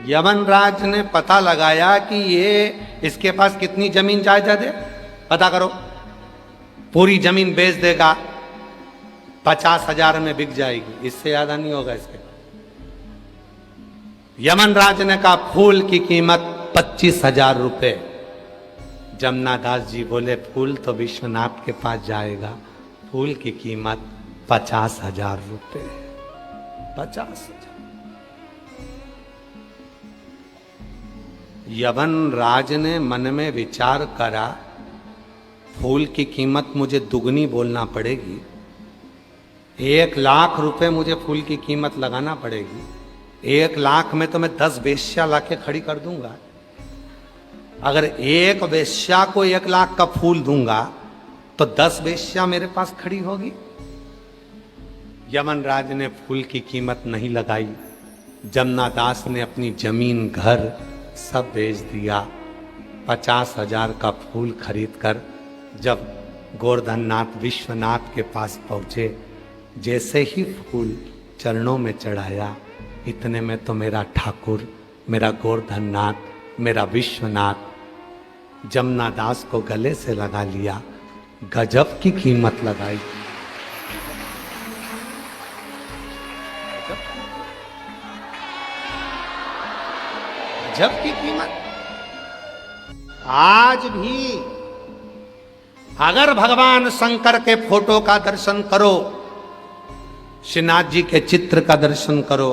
यमनराज ने पता लगाया कि ये इसके पास कितनी जमीन जायदाद है, पता करो। पूरी जमीन बेच देगा 50,000 में बिक जाएगी, इससे ज्यादा नहीं होगा इसके। यमनराज ने कहा फूल की कीमत 25,000 रुपए। जमनादास जी बोले फूल तो विश्वनाथ के पास जाएगा, फूल की कीमत 50,000 रुपए। 50,000। यवन राज ने मन में विचार करा, फूल की कीमत मुझे दुगनी बोलना पड़ेगी, 1,00,000 रुपए मुझे फूल की कीमत लगाना पड़ेगी। 1,00,000 में तो मैं 10 वेश्या लाके खड़ी कर दूंगा। अगर एक वेश्या को 1,00,000 का फूल दूंगा तो 10 वेश्या मेरे पास खड़ी होगी। यमन राज ने फूल की कीमत नहीं लगाई। जमुना दास ने अपनी जमीन घर सब बेच दिया। 50,000 का फूल खरीद कर जब गोवर्धन नाथ विश्वनाथ के पास पहुंचे, जैसे ही फूल चरणों में चढ़ाया, इतने में तो मेरा ठाकुर, मेरा गोवर्धन नाथ, मेरा विश्वनाथ जमुना दास को गले से लगा लिया। गजब की कीमत लगाई। गजब की कीमत। आज भी अगर भगवान शंकर के फोटो का दर्शन करो, श्रीनाथ जी के चित्र का दर्शन करो,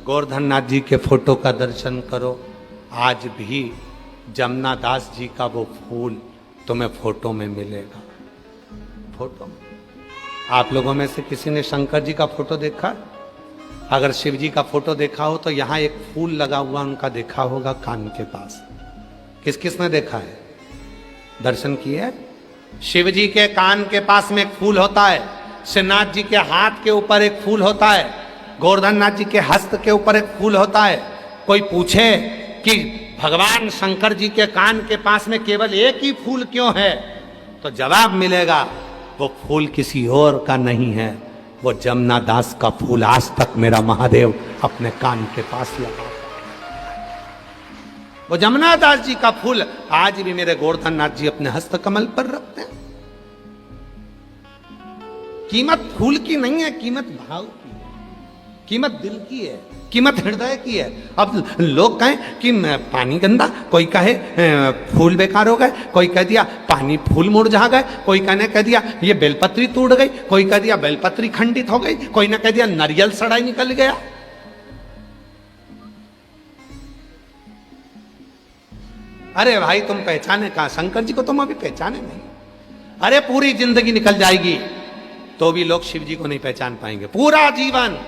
गोवर्धन नाथ जी के फोटो का दर्शन करो, आज भी जमुना दास जी का वो फूल तुम्हें फोटो में मिलेगा। फोटो में। आप लोगों में से किसी ने शंकर जी का फोटो देखा? अगर शिव जी का फोटो देखा हो तो यहां एक फूल लगा हुआ उनका देखा होगा कान के पास। किस किस ने देखा है? दर्शन किए? शिव जी के कान के पास में एक फूल होता है, श्रीनाथ जी के हाथ के ऊपर एक फूल होता है, गोवर्धन नाथ जी के हस्त के ऊपर एक फूल होता है। कोई पूछे कि भगवान शंकर जी के कान के पास में केवल एक ही फूल क्यों है, तो जवाब मिलेगा वो फूल किसी और का नहीं है, वो जमुना दास का फूल आज तक मेरा महादेव अपने कान के पास लगा। वो जमुना दास जी का फूल आज भी मेरे गोवर्धन नाथ जी अपने हस्त कमल पर रखते हैं। कीमत फूल की नहीं है, कीमत भाव की है, कीमत दिल की है, कीमत हृदय की है। अब लोग कहें कि पानी गंदा, कोई कहे फूल बेकार हो गए, कोई कह दिया पानी फूल मुरझा गए, कोई कहने कह दिया ये बेलपत्री टूट गई, कोई कह दिया बेलपत्री खंडित हो गई, कोई ने कह दिया नारियल सड़ा निकल गया। अरे भाई तुम पहचाने कहां? शंकर जी को तुम अभी पहचाने नहीं। अरे पूरी जिंदगी निकल जाएगी तो भी लोग शिव जी को नहीं पहचान पाएंगे, पूरा जीवन।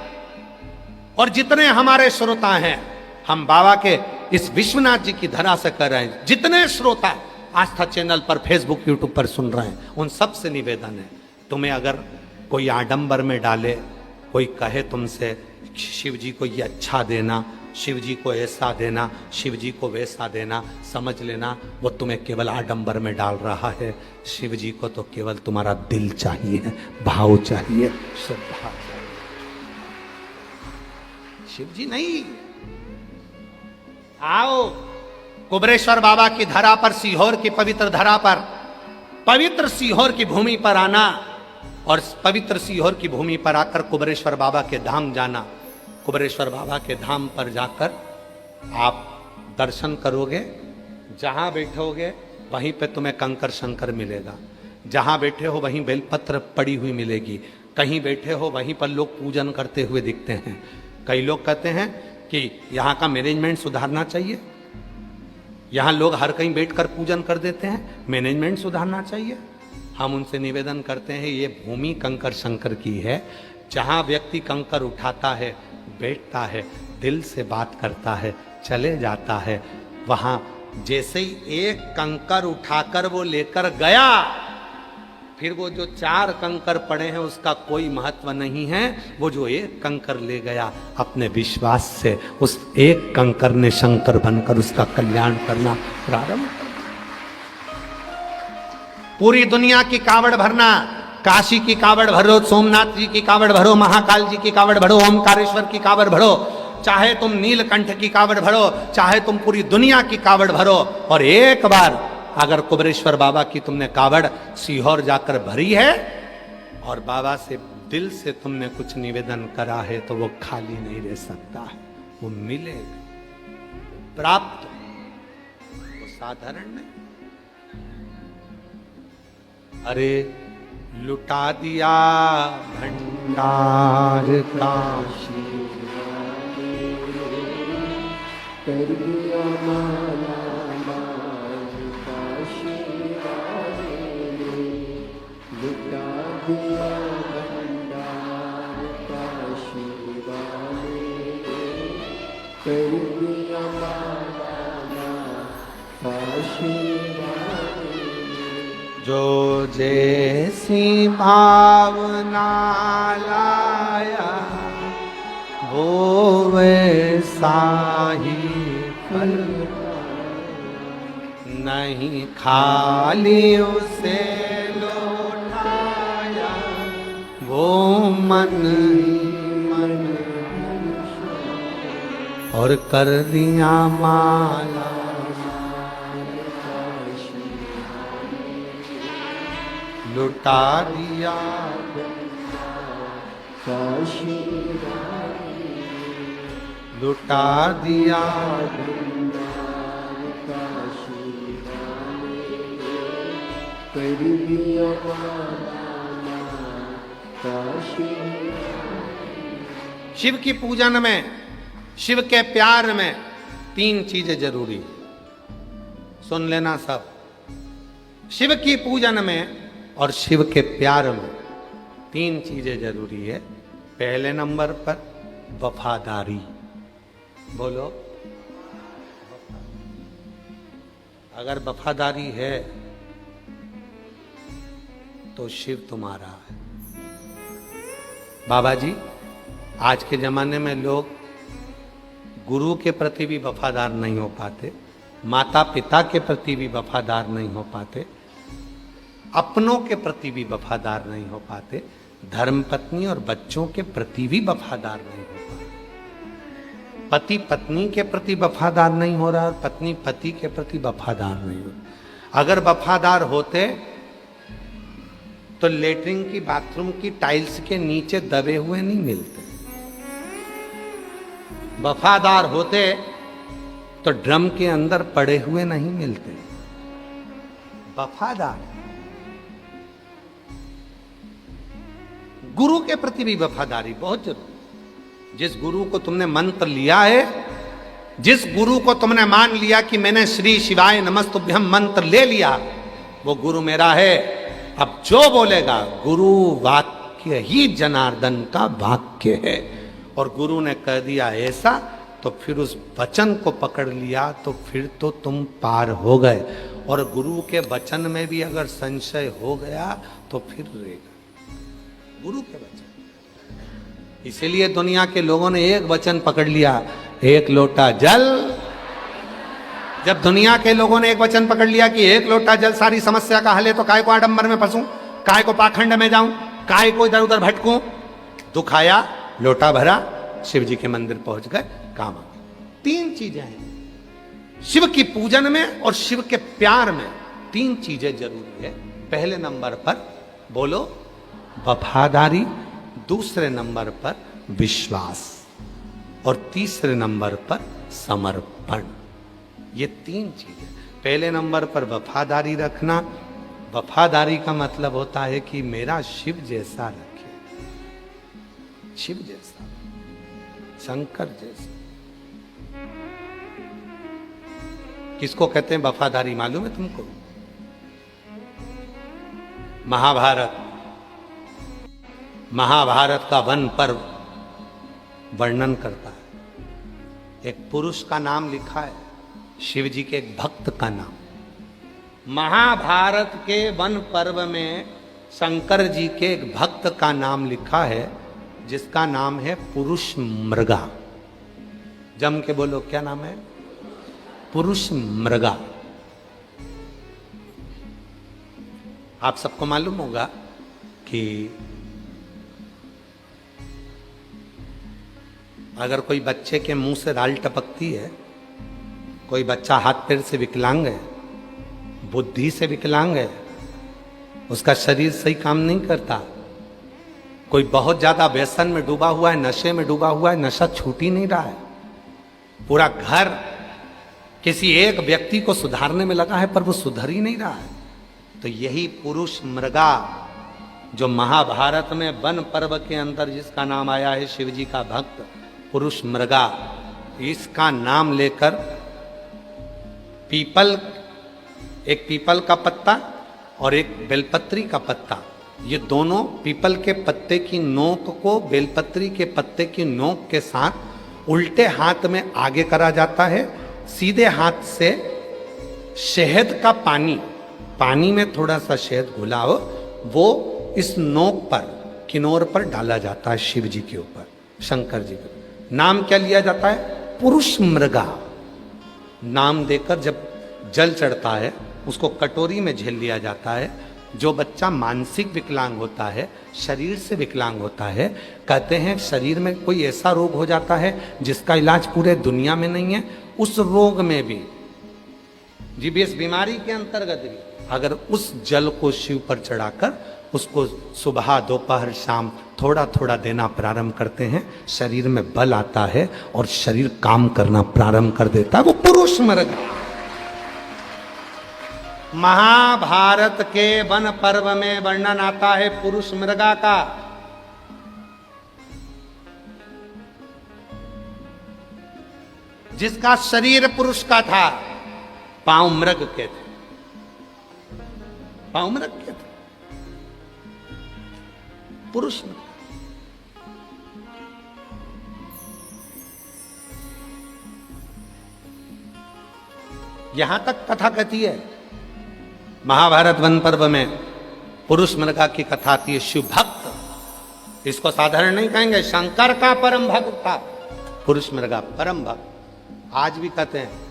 और जितने हमारे श्रोता हैं, हम बाबा के इस विश्वनाथ जी की धरा से कर रहे हैं, जितने श्रोता आस्था चैनल पर, फेसबुक, यूट्यूब पर सुन रहे हैं, उन सब से निवेदन है, तुम्हें अगर कोई आडंबर में डाले, कोई कहे तुमसे शिव जी को ये अच्छा देना, शिव जी को ऐसा देना, शिव जी को वैसा देना, समझ लेना वो तुम्हें केवल आडंबर में डाल रहा है। शिव जी को तो केवल तुम्हारा दिल चाहिए, भाव चाहिए, श्रद्धा चाहिए, शिव जी नहीं। आओ कुबरेश्वर बाबा की धरा पर, सीहोर की पवित्र धरा पर, पवित्र सीहोर की भूमि पर आना और पवित्र सीहोर की भूमि पर आकर कुबरेश्वर बाबा के धाम जाना। कुबरेश्वर बाबा के धाम पर जाकर आप दर्शन करोगे, जहां बैठोगे वहीं पे तुम्हें कंकर शंकर मिलेगा, जहां बैठे हो वहीं बेलपत्र पड़ी हुई मिलेगी, कहीं बैठे हो वहीं पर लोग पूजन करते हुए दिखते हैं। कई लोग कहते हैं कि यहाँ का मैनेजमेंट सुधारना चाहिए, यहाँ लोग हर कहीं बैठकर पूजन कर देते हैं, मैनेजमेंट सुधारना चाहिए। हम उनसे निवेदन करते हैं ये भूमि कंकर शंकर की है, जहाँ व्यक्ति कंकर उठाता है, बैठता है, दिल से बात करता है, चले जाता है, वहाँ जैसे ही एक कंकर उठाकर वो लेकर गया, फिर वो जो 4 कंकर पड़े हैं उसका कोई महत्व नहीं है। वो जो एक कंकर ले गया अपने विश्वास से, उस एक कंकर ने शंकर बनकर उसका कल्याण करना प्रारंभ कर। पूरी दुनिया की कावड़ भरना, काशी की कावड़ भरो, सोमनाथ जी की कावड़ भरो, महाकाल जी की कावड़ भरो, ओमकारेश्वर की कावड़ भरो, चाहे तुम नीलकंठ की कावड़ भरो, चाहे तुम पूरी दुनिया की कावड़ भरो, और एक बार अगर कुबरेश्वर बाबा की तुमने कावड़ सीहोर जाकर भरी है और बाबा से दिल से तुमने कुछ निवेदन करा है, तो वो खाली नहीं रह सकता है, वो मिलेगा, प्राप्त, वो साधारण नहीं। अरे लुटा दिया भंडार काशी, कर दिया माला माल काशी वाले ने, लुटा दिया भंडार काशी वाले ने, कर दिया माला माल काशी वाले ने। जो जैसी भावना लाया वो वैसा ही फल, नहीं खाली उसे लौटाया वो मन ही मन, और कर दिया माला लुटा दिया काशी लुटा दिया काशी कर दिया माला काशी। शिव की पूजन में, शिव के प्यार में 3 चीजें जरूरी, सुन लेना सब। शिव की पूजन में और शिव के प्यार में 3 चीजें जरूरी है। पहले नंबर पर वफादारी, बोलो। अगर वफादारी है तो शिव तुम्हारा है। बाबा जी, आज के जमाने में लोग गुरु के प्रति भी वफादार नहीं हो पाते, माता पिता के प्रति भी वफादार नहीं हो पाते, अपनों के प्रति भी वफादार नहीं हो पाते, धर्मपत्नी और बच्चों के प्रति भी वफादार नहीं हो पाते, पति पत्नी के प्रति वफादार नहीं हो रहा और पत्नी पति के प्रति वफादार नहीं हो रहा। अगर वफादार होते तो लेटरिन की बाथरूम की टाइल्स के नीचे दबे हुए नहीं मिलते। वफादार होते तो ड्रम के अंदर पड़े हुए नहीं मिलते। वफादार, गुरु के प्रति भी वफादारी बहुत जरूरी। जिस गुरु को तुमने मंत्र लिया है, जिस गुरु को तुमने मान लिया कि मैंने श्री शिवाय नमस्तुभ्यम मंत्र ले लिया, वो गुरु मेरा है। अब जो बोलेगा, गुरु वाक्य ही जनार्दन का वाक्य है, और गुरु ने कह दिया ऐसा, तो फिर उस वचन को पकड़ लिया तो फिर तो तुम पार हो गए। और गुरु के वचन में भी अगर संशय हो गया तो फिर रहेगा गुरु के वचन। इसीलिए दुनिया के लोगों ने एक वचन पकड़ लिया, एक लोटा जल। जब दुनिया के लोगों ने एक वचन पकड़ लिया कि एक लोटा जल सारी समस्या का हल है, तो काय को आडंबर में फंसूं, काय को पाखंड में जाऊं, काय को इधर उधर भटकूं। दुख आया, लोटा भरा, शिव जी के मंदिर पहुंच गए, काम आ गया। 3 चीजें हैं शिव की पूजन में और शिव के प्यार में। 3 चीजें जरूरी है। पहले नंबर पर बोलो वफादारी, दूसरे नंबर पर विश्वास, और तीसरे नंबर पर समर्पण। ये 3 चीजें। पहले नंबर पर वफादारी रखना। वफादारी का मतलब होता है कि मेरा शिव जैसा रखे, शिव जैसा, शंकर जैसा। किसको कहते हैं वफादारी, मालूम है तुमको? महाभारत का वन पर्व वर्णन करता है। एक पुरुष का नाम लिखा है, शिव जी के एक भक्त का नाम। महाभारत के वन पर्व में शंकर जी के एक भक्त का नाम लिखा है, जिसका नाम है पुरुष मृगा। जम के बोलो, क्या नाम है? पुरुष मृगा। आप सबको मालूम होगा कि अगर कोई बच्चे के मुंह से राल टपकती है, कोई बच्चा हाथ पैर से विकलांग है, बुद्धि से विकलांग है, उसका शरीर सही काम नहीं करता, कोई बहुत ज्यादा व्यसन में डूबा हुआ है, नशे में डूबा हुआ है, नशा छूट ही नहीं रहा है, पूरा घर किसी एक व्यक्ति को सुधारने में लगा है पर वो सुधर ही नहीं रहा है, तो यही पुरुष मृगा जो महाभारत में वन पर्व के अंदर जिसका नाम आया है शिव जी का भक्त पुरुष मृगा, इसका नाम लेकर पीपल, एक पीपल का पत्ता और एक बेलपत्री का पत्ता, ये दोनों पीपल के पत्ते की नोक को बेलपत्री के पत्ते की नोक के साथ उल्टे हाथ में आगे करा जाता है। सीधे हाथ से शहद का पानी, पानी में थोड़ा सा शहद घुला हो, वो इस नोक पर, किनोर पर डाला जाता है शिव जी के ऊपर, शंकर जी का। नाम क्या लिया जाता है? पुरुष मृगा। नाम देकर जब जल चढ़ता है उसको कटोरी में झेल लिया जाता है। जो बच्चा मानसिक विकलांग होता है, शरीर से विकलांग होता है, कहते हैं शरीर में कोई ऐसा रोग हो जाता है जिसका इलाज पूरे दुनिया में नहीं है, उस रोग में भी जी भी, इस बीमारी के अंतर्गत भी अगर उस जल को शिव पर चढ़ाकर उसको सुबह दोपहर शाम थोड़ा थोड़ा देना प्रारंभ करते हैं, शरीर में बल आता है और शरीर काम करना प्रारंभ कर देता है। वो पुरुष मृगा। महाभारत के वन पर्व में वर्णन आता है पुरुष मृगा का। जिसका शरीर पुरुष का था, पांव मृग के थे, पांव मृग के थे, पुरुष मृग। यहां तक कथा कहती है महाभारत वन पर्व में पुरुष मृगा की कथा आती है। शिव भक्त, इसको साधारण नहीं कहेंगे, शंकर का परम भक्त था पुरुष मृगा, परम भक्त। आज भी कहते हैं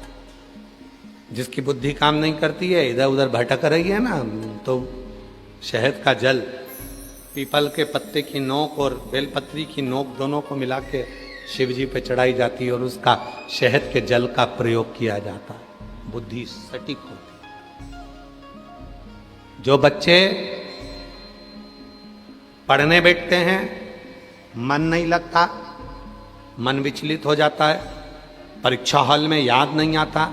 जिसकी बुद्धि काम नहीं करती है, इधर उधर भटक रही है ना, तो शहद का जल पीपल के पत्ते की नोक और बेलपत्री की नोक दोनों को मिला के शिव जी पे चढ़ाई जाती है और उसका शहद के जल का प्रयोग किया जाता है। बुद्धि सटीक होती। जो बच्चे पढ़ने बैठते हैं, मन नहीं लगता, मन विचलित हो जाता है, परीक्षा हॉल में याद नहीं आता,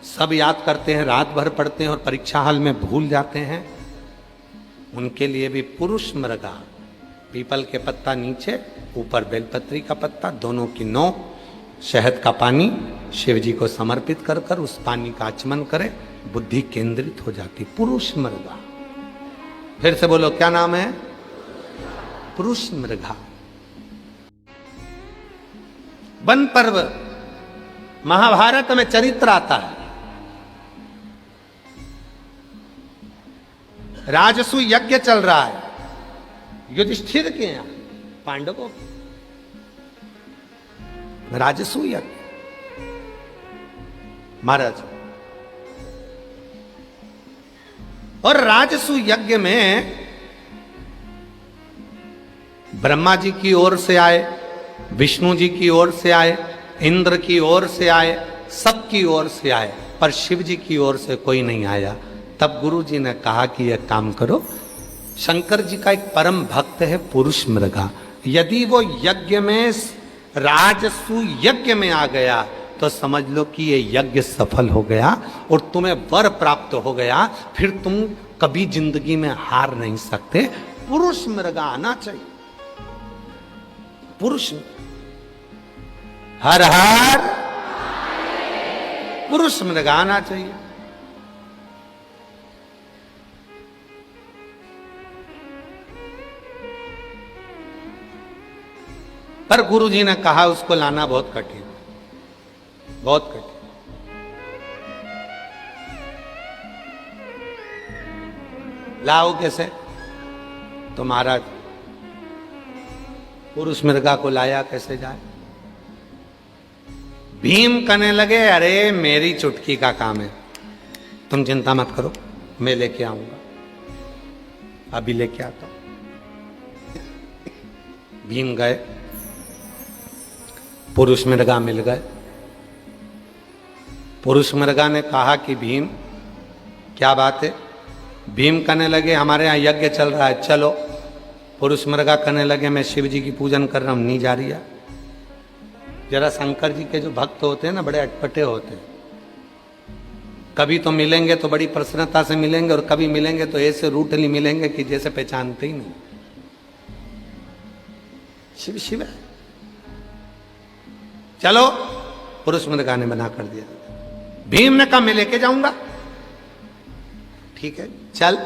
सब याद करते हैं, रात भर पढ़ते हैं और परीक्षा हॉल में भूल जाते हैं, उनके लिए भी पुरुष मृगा, पीपल के पत्ता नीचे, ऊपर बेलपत्री का पत्ता, दोनों की नोक, शहद का पानी शिव जी को समर्पित कर कर उस पानी का आचमन करें, बुद्धि केंद्रित हो जाती। पुरुष मृगा। फिर से बोलो, क्या नाम है? पुरुष मृगा। वन पर्व महाभारत में चरित्र आता है। राजसु यज्ञ चल रहा है युधिष्ठिर के यहां, पांडवों के राजसु यज्ञ। महाराज, और राजसु यज्ञ में ब्रह्मा जी की ओर से आए, विष्णु जी की ओर से आए, इंद्र की ओर से आए, सबकी ओर से आए, पर शिव जी की ओर से कोई नहीं आया। तब गुरु जी ने कहा कि यह काम करो, शंकर जी का एक परम भक्त है पुरुष मृगा, यदि वो यज्ञ में, राजसु यज्ञ में आ गया तो समझ लो कि ये यज्ञ सफल हो गया और तुम्हें वर प्राप्त हो गया, फिर तुम कभी जिंदगी में हार नहीं सकते। पुरुष मृगा आना चाहिए। पुरुष, हर हर, पुरुष मृगा आना चाहिए। पर गुरु जी ने कहा उसको लाना बहुत कठिन, बहुत कठिन। लाओ कैसे? तो महाराज पुरुष मृगा को लाया कैसे जाए? भीम कहने लगे, अरे मेरी चुटकी का काम है, तुम चिंता मत करो, मैं लेके आऊंगा, अभी लेके आता हूं। भीम गए, पुरुष मृगा मिल गए। पुरुष मृगा ने कहा कि भीम क्या बात है? भीम कहने लगे, हमारे यहाँ यज्ञ चल रहा है, चलो। पुरुष मृगा कहने लगे, मैं शिव जी की पूजन कर रहा हूं, नहीं जा रही है। जरा शंकर जी के जो भक्त होते हैं ना, बड़े अटपटे होते हैं, कभी तो मिलेंगे तो बड़ी प्रसन्नता से मिलेंगे और कभी मिलेंगे तो ऐसे रूटली मिलेंगे कि जैसे पहचानते ही नहीं। शिव शिव है, चलो पुरुष मृगा ने मना कर दिया। भीम ने कहा मैं लेके जाऊंगा। ठीक है चल।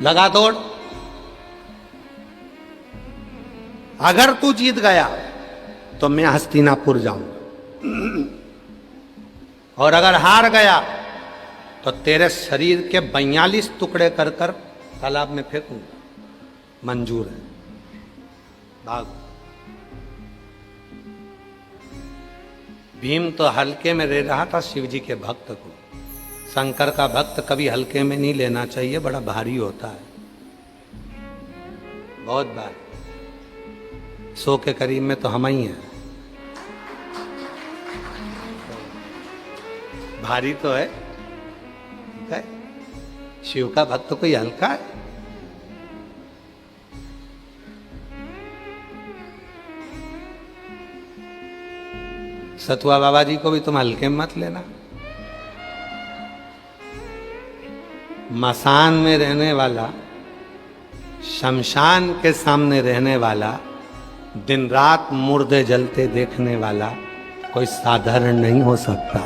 लगा दौड़। अगर तू जीत गया तो मैं हस्तिनापुर जाऊंगा, और अगर हार गया तो तेरे शरीर के 42 टुकड़े कर कर तालाब में फेंकूंगा। मंजूर है, भाग। भीम तो हल्के में रह रहा था शिव जी के भक्त को। शंकर का भक्त कभी हल्के में नहीं लेना चाहिए, बड़ा भारी होता है। बहुत बार 100 के करीब में तो हम ही हैं। भारी तो है, ठीक है? शिव का भक्त कोई हल्का है? सतुआ बाबा जी को भी तुम हल्के में मत लेना। मसान में रहने वाला, शमशान के सामने रहने वाला, दिन रात मुर्दे जलते देखने वाला कोई साधारण नहीं हो सकता।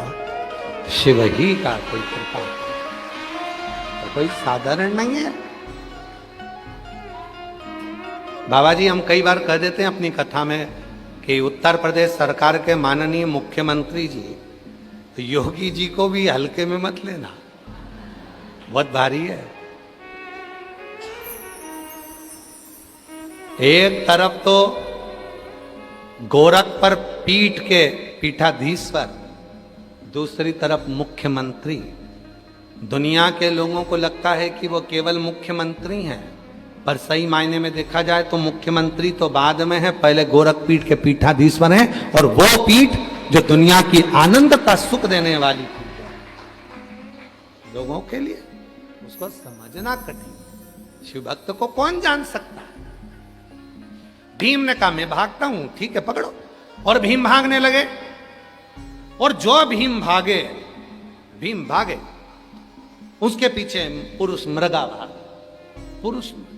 शिव ही का कोई कृपा, तो कोई साधारण नहीं है। बाबा जी हम कई बार कह देते हैं अपनी कथा में कि उत्तर प्रदेश सरकार के माननीय मुख्यमंत्री जी योगी जी को भी हल्के में मत लेना, बहुत भारी है। एक तरफ तो गोरख पर पीठ के पीठाधीश्वर, दूसरी तरफ मुख्यमंत्री। दुनिया के लोगों को लगता है कि वो केवल मुख्यमंत्री हैं, पर सही मायने में देखा जाए तो मुख्यमंत्री तो बाद में है, पहले गोरख पीठ के पीठाधीश्वर हैं। और वो पीठ जो दुनिया की आनंद का सुख देने वाली पीठ है लोगों के लिए, उसको समझना कठिन। शिव भक्त को कौन जान सकता है? भीम ने कहा मैं भागता हूं, ठीक है पकड़ो। और भीम भागने लगे, और जो भीम भागे उसके पीछे पुरुष मृगा भागे। पुरुष मृगा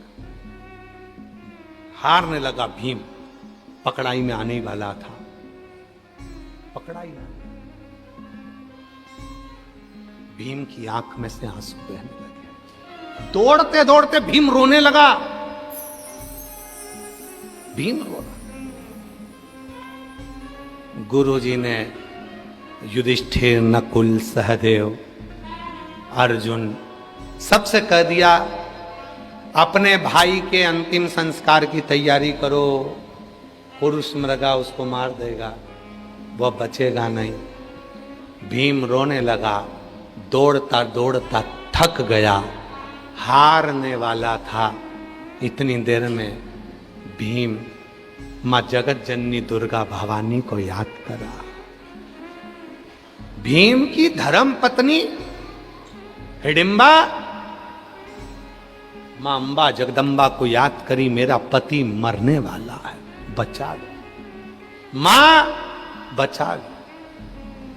हारने लगा। भीम पकड़ाई में आने वाला था, पकड़ाई में भीम की आंख में से आंसू बहने लगे। दौड़ते दौड़ते भीम रोने लगा। भीम रो रहा। गुरुजी ने युधिष्ठिर, नकुल, सहदेव, अर्जुन सबसे कह दिया अपने भाई के अंतिम संस्कार की तैयारी करो। पुरुष मृगा उसको मार देगा, वह बचेगा नहीं। भीम रोने लगा, दौड़ता दौड़ता थक गया, हारने वाला था। इतनी देर में भीम मां जगत जननी दुर्गा भवानी को याद करा। भीम की धर्म पत्नी हिडिंबा मां अंबा जगदंबा को याद करी, मेरा पति मरने वाला है, बचा लो मां, बचा लो,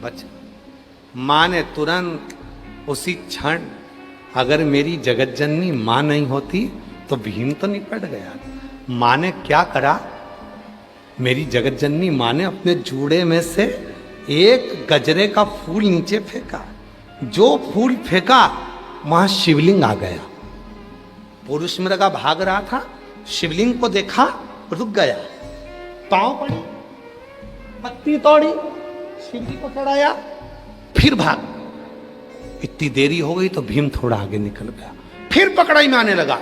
बचा। मां ने तुरंत उसी क्षण, अगर मेरी जगत जननी मां नहीं होती तो भीम तो निपट गया। मां ने क्या करा? मेरी जगत जननी मां ने अपने जूड़े में से एक गजरे का फूल नीचे फेंका। जो फूल फेंका वहां शिवलिंग आ गया। पुरुष मृगा भाग रहा था, शिवलिंग को देखा, रुक गया, पांव पड़ी, पत्ती तोड़ी, शिवजी को चढ़ाया, फिर भाग। इतनी देरी हो गई तो भीम थोड़ा आगे निकल गया, फिर पकड़ाई में आने लगा।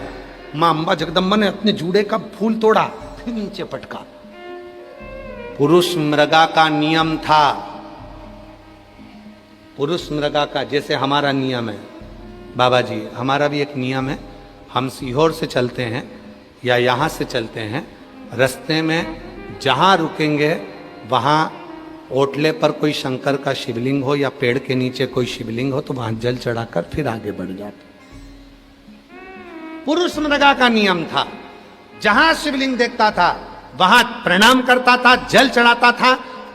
मां अंबा जगदम्बा ने अपने जूड़े का फूल तोड़ा, फिर नीचे पटका। पुरुष मृगा का नियम था, पुरुष मृगा का, जैसे हमारा नियम है बाबा जी, हमारा भी एक नियम है। हम सीहोर से चलते हैं या यहाँ से चलते हैं, रास्ते में जहाँ रुकेंगे वहाँ ओटले पर कोई शंकर का शिवलिंग हो या पेड़ के नीचे कोई शिवलिंग हो तो वहाँ जल चढ़ाकर फिर आगे बढ़ जाते। पुरुष मृगा का नियम था, जहां शिवलिंग देखता था वहां प्रणाम करता था, जल चढ़ाता था,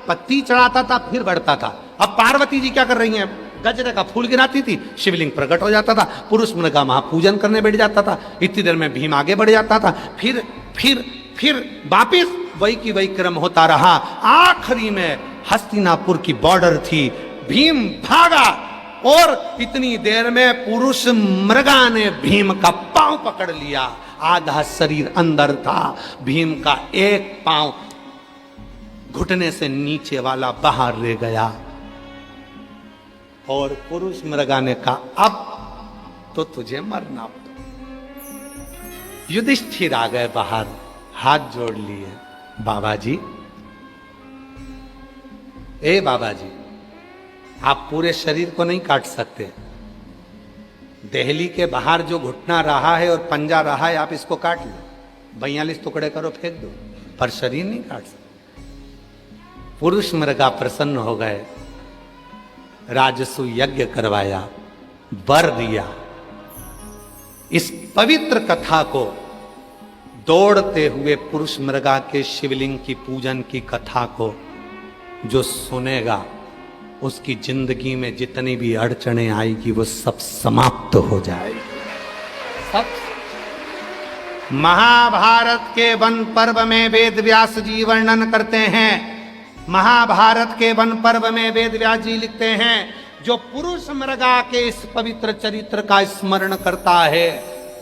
पत्ती चढ़ाता था, फिर बढ़ता था। अब पार्वती जी क्या कर रही हैं? गजरे का फूल गिराती थी, शिवलिंग प्रकट हो जाता था, पुरुष मृगा महापूजन करने बैठ जाता था। इतनी देर में भीम आगे बढ़ जाता था, फिर वापिस वही की वही क्रम होता रहा। आखिरी में हस्तिनापुर की बॉर्डर थी, भीम भागा और इतनी देर में पुरुष मृगा ने भीम का पांव पकड़ लिया। आधा शरीर अंदर था, भीम का एक पांव घुटने से नीचे वाला बाहर रह गया और पुरुष मृगा ने कहा अब तो तुझे मरना पड़ा। युधिष्ठिर आ गए बाहर, हाथ जोड़ लिए, बाबा जी, ए बाबा जी, आप पूरे शरीर को नहीं काट सकते, देहली के बाहर जो घुटना रहा है और पंजा रहा है आप इसको काट लो, 42 टुकड़े करो फेंक दो, पर शरीर नहीं काट सकते। पुरुष मृगा प्रसन्न हो गए, राजसु यज्ञ करवाया, वर दिया। इस पवित्र कथा को दौड़ते हुए पुरुष मृगा के शिवलिंग की पूजन की कथा को जो सुनेगा उसकी जिंदगी में जितनी भी अड़चने आएगी वो सब समाप्त हो जाएगी। सब महाभारत के वन पर्व में वेद व्यास जी वर्णन करते हैं। महाभारत के वन पर्व में वेद व्यास जी लिखते हैं, जो पुरुष मृगा के इस पवित्र चरित्र का स्मरण करता है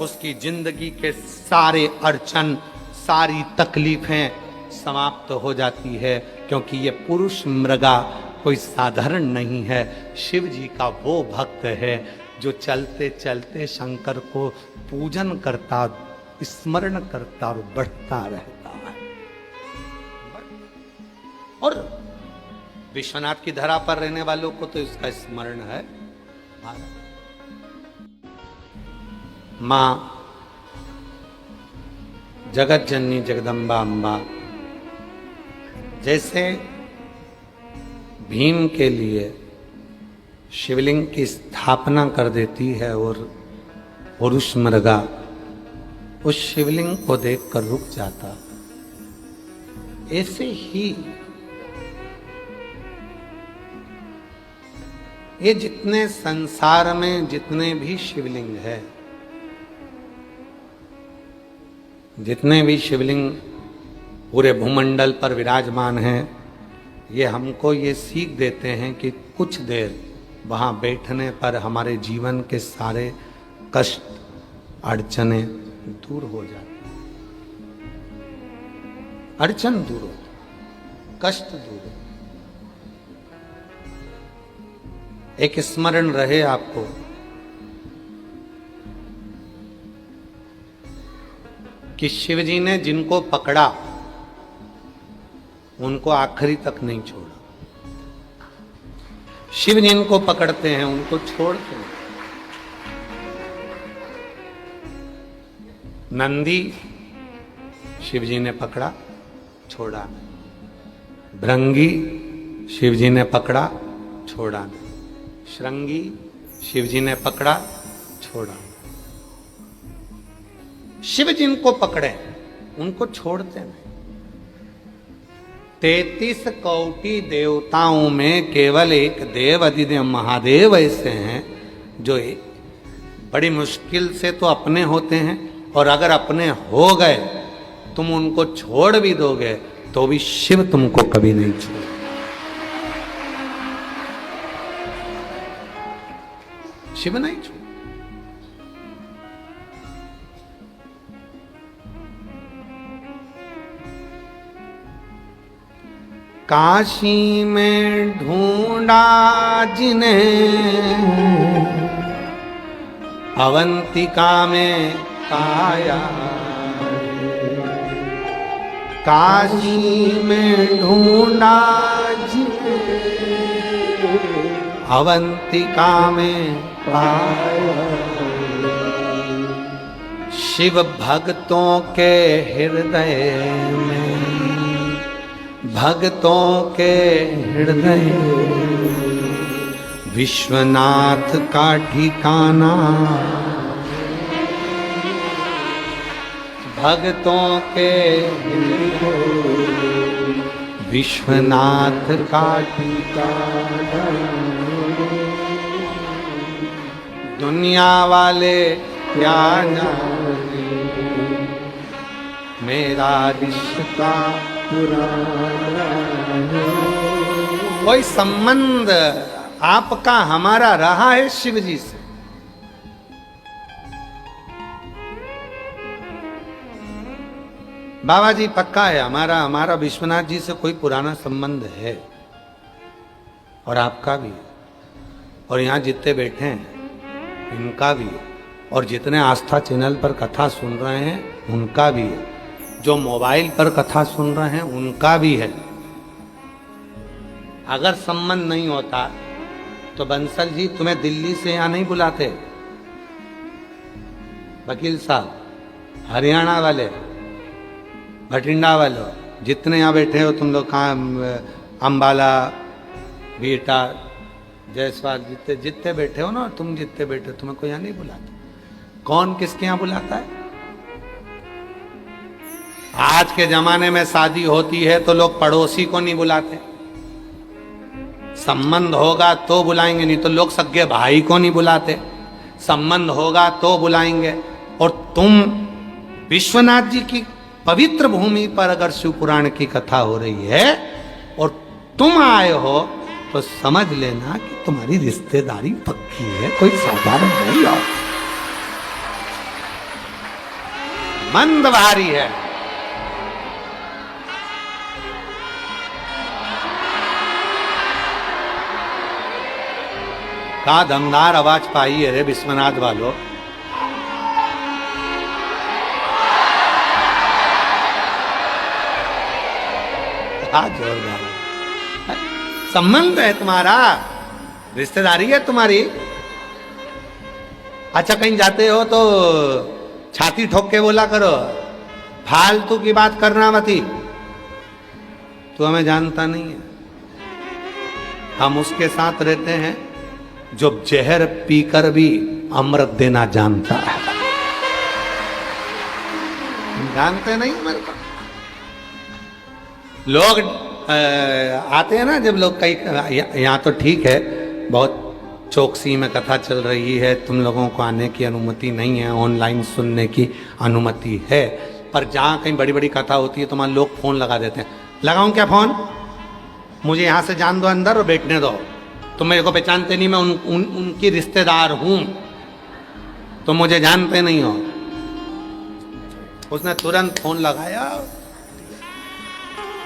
उसकी जिंदगी के सारे अड़चन, सारी तकलीफें समाप्त हो जाती है, क्योंकि ये पुरुष मृगा कोई साधारण नहीं है, शिव जी का वो भक्त है जो चलते चलते शंकर को पूजन करता, स्मरण करता और बढ़ता रहता है। और विश्वनाथ की धरा पर रहने वालों को तो इसका स्मरण है। मां जगत जननी जगदम्बा अम्बा जैसे भीम के लिए शिवलिंग की स्थापना कर देती है और पुरुष मृगा उस शिवलिंग को देखकर रुक जाता, ऐसे ही ये जितने संसार में जितने भी शिवलिंग है, जितने भी शिवलिंग पूरे भूमंडल पर विराजमान हैं, ये हमको ये सीख देते हैं कि कुछ देर वहाँ बैठने पर हमारे जीवन के सारे कष्ट, अड़चने दूर हो जाते हैं। अड़चन दूर होती, कष्ट दूर होते। एक स्मरण रहे आपको, कि शिव जी ने जिनको पकड़ा उनको आखिरी तक नहीं छोड़ा। शिव जिनको पकड़ते हैं उनको छोड़ते हैं। नंदी शिव जी ने पकड़ा, छोड़ा नहीं। भृंगी शिव जी ने पकड़ा, छोड़ा नहीं। श्रृंगी शिव जी ने पकड़ा, छोड़ा। शिव जिनको पकड़े उनको छोड़ते नहीं। 33 कोटि देवताओं में केवल एक देव अधिदेव महादेव ऐसे हैं जो बड़ी मुश्किल से तो अपने होते हैं, और अगर अपने हो गए तुम उनको छोड़ भी दोगे तो भी शिव तुमको कभी नहीं छोड़। शिव नहीं छोड़। काशी में ढूंढा जिन्हें अवंतिका में पाया, काशी में ढूंढा जिन्हें अवंतिका में पाया। शिव भक्तों के हृदय में, भक्तों के हृदय विश्वनाथ का ठिकाना, भक्तों के विश्वनाथ का ठिकाना। दुनिया वाले क्या जाने मेरा रिश्ता पुराना है। कोई संबंध आपका हमारा रहा है शिव जी से? बाबा जी पक्का है, हमारा विश्वनाथ जी से कोई पुराना संबंध है, और आपका भी है, और यहाँ जितने बैठे हैं इनका भी है, और जितने आस्था चैनल पर कथा सुन रहे हैं उनका भी है, जो मोबाइल पर कथा सुन रहे हैं उनका भी है। अगर संबंध नहीं होता तो बंसल जी तुम्हें दिल्ली से यहाँ नहीं बुलाते, वकील साहब, हरियाणा वाले, भटिंडा वालों, जितने यहाँ बैठे हो तुम लोग, कहाँ अम्बाला, बीटा, जयसवाल, जितने जितने बैठे हो ना, तुम जितने बैठे हो, तुम्हें कोई यहाँ नहीं बुलाता। कौन किसके यहाँ बुलाता है? आज के जमाने में शादी होती है तो लोग पड़ोसी को नहीं बुलाते, संबंध होगा तो बुलाएंगे, नहीं तो लोग सगे भाई को नहीं बुलाते, संबंध होगा तो बुलाएंगे। और तुम विश्वनाथ जी की पवित्र भूमि पर अगर शिव पुराण की कथा हो रही है और तुम आए हो तो समझ लेना कि तुम्हारी रिश्तेदारी पक्की है, कोई साधारण नहीं हो, मंद भारी है। का दमदार आवाज पाई है रे विश्वनाथ वालों। जोरदार संबंध है तुम्हारा, रिश्तेदारी है तुम्हारी। अच्छा कहीं जाते हो तो छाती ठोक के बोला करो, फालतू की बात करना मती, तू हमें जानता नहीं है। हम उसके साथ रहते हैं जो जहर पीकर भी अमृत देना जानता है। जानते नहीं मेरे को लोग आते हैं ना, जब लोग कई, यहाँ तो ठीक है, बहुत चौकसी में कथा चल रही है, तुम लोगों को आने की अनुमति नहीं है, ऑनलाइन सुनने की अनुमति है, पर जहाँ कहीं बड़ी बड़ी कथा होती है तो मान लोग फोन लगा देते हैं, लगाऊं क्या फोन, मुझे यहाँ से जान दो अंदर और बैठने दो, तुम मेरे को पहचानते नहीं, मैं उनकी रिश्तेदार हूँ, तुम मुझे जानते नहीं हो। उसने तुरंत फोन लगाया,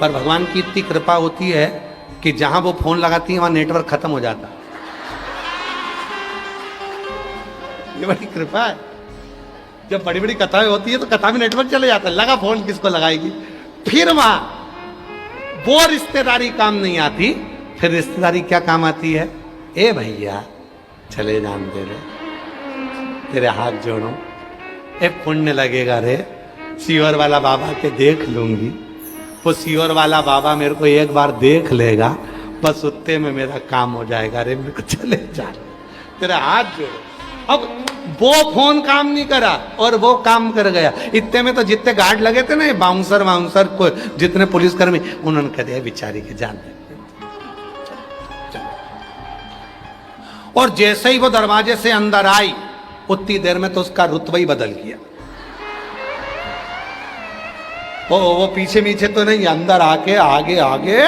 पर भगवान की इतनी कृपा होती है कि जहां वो फोन लगाती है वहां नेटवर्क खत्म हो जाता। ये बड़ी कृपा है, जब बड़ी बड़ी कथाएं होती है तो कथा में नेटवर्क चले जाता है, लगा फोन, किसको लगाएगी, फिर वहां वो रिश्तेदारी काम नहीं आती, फिर रिश्तेदारी क्या काम आती है, ए भैया चले जान दे रे, तेरे हाथ जोड़ो, ए पुण्य लगेगा रे, सीवर वाला बाबा के देख लूंगी, वो सीवर वाला बाबा मेरे को एक बार देख लेगा, बस उतने में मेरा काम हो जाएगा रे, मेरे को चले जा, तेरे हाथ जोड़ो। अब वो फोन काम नहीं करा और वो काम कर गया, इतने में तो जितने गार्ड लगे थे ना, बाउंसर वाउंसर को, जितने पुलिसकर्मी, उन्होंने कह दिया बेचारी के जान दे। और जैसे ही वो दरवाजे से अंदर आई उतनी देर में तो उसका रुतबा ही बदल गया, वो पीछे पीछे तो नहीं, अंदर आके आगे आगे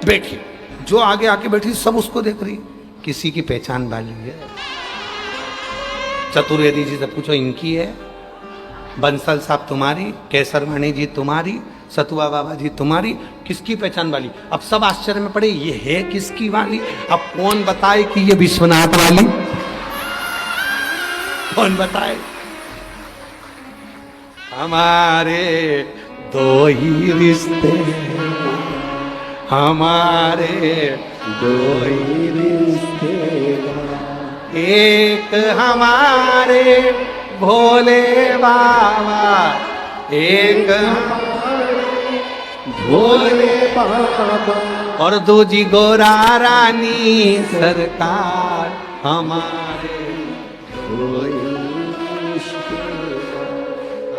बैठी, जो आगे आके बैठी सब उसको देख रही, किसी की पहचान वाली है। चतुर्वेदी जी से पूछो इनकी है, बंसल साहब तुम्हारी, केसरमणि जी तुम्हारी, सतुआ बाबा जी तुम्हारी, किसकी पहचान वाली? अब सब आश्चर्य में पड़े, ये है किसकी वाली? अब कौन बताए कि ये विश्वनाथ वाली? कौन बताए? हमारे दो ही रिश्ते, हमारे दो ही रिश्ते, एक हमारे भोले बाबा, एक भोले बाबा, और दूजी गोरा रानी सरकार, हमारे दो ही रिश्ते,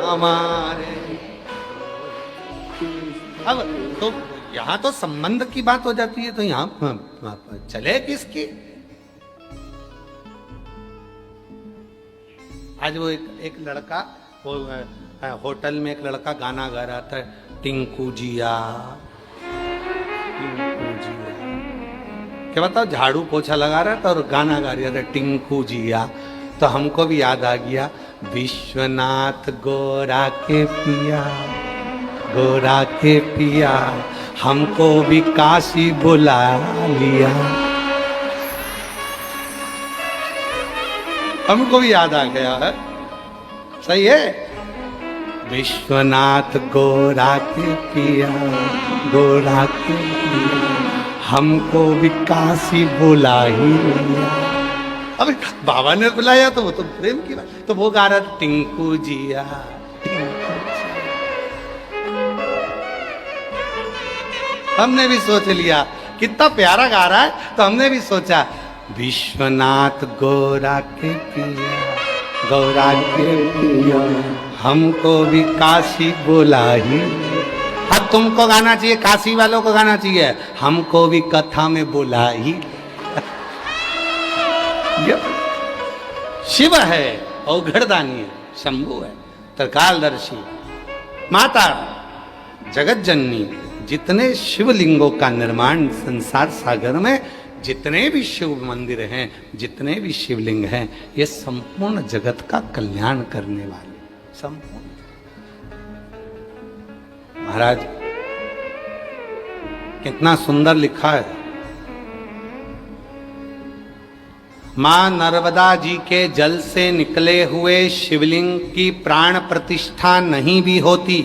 हमारे। अब तो यहाँ तो संबंध की बात हो जाती है, तो यहाँ चले किसकी? आज वो एक लड़का वो होटल में एक लड़का गाना गा रहा था, टिंकू जिया टिंकू जिया, क्या बताओ, झाड़ू पोछा लगा रहा था और गाना गा रहा था टिंकू जिया। तो हमको भी याद आ गया, विश्वनाथ गोरा के पिया, गोरा के पिया, हमको भी काशी बुला लिया। हमको भी याद आ गया है, सही है। विश्वनाथ गोरा के पिया, गोरा के पिया, हमको भी काशी बुला ही लिया। अबे बाबा ने बुलाया तो वो तो प्रेम की बात, तो वो गा रहा था टिंकू जिया, टिंकू जिया। हमने भी सोच लिया कितना प्यारा गा रहा है, तो हमने भी सोचा विश्वनाथ गोरा के पिया, गोरा के पिया, हमको भी काशी बुला ही। अब तुमको गाना चाहिए, काशी वालों को गाना चाहिए, हमको भी कथा में बुला ही। शिव है, औघड़दानी है, शंभु है, त्रिकालदर्शी, माता जगत जननी। जितने शिवलिंगों का निर्माण संसार सागर में, जितने भी शिव मंदिर हैं, जितने भी शिवलिंग हैं, ये संपूर्ण जगत का कल्याण करने वाले, संपूर्ण। महाराज कितना सुंदर लिखा है, मां नर्मदा जी के जल से निकले हुए शिवलिंग की प्राण प्रतिष्ठा नहीं भी होती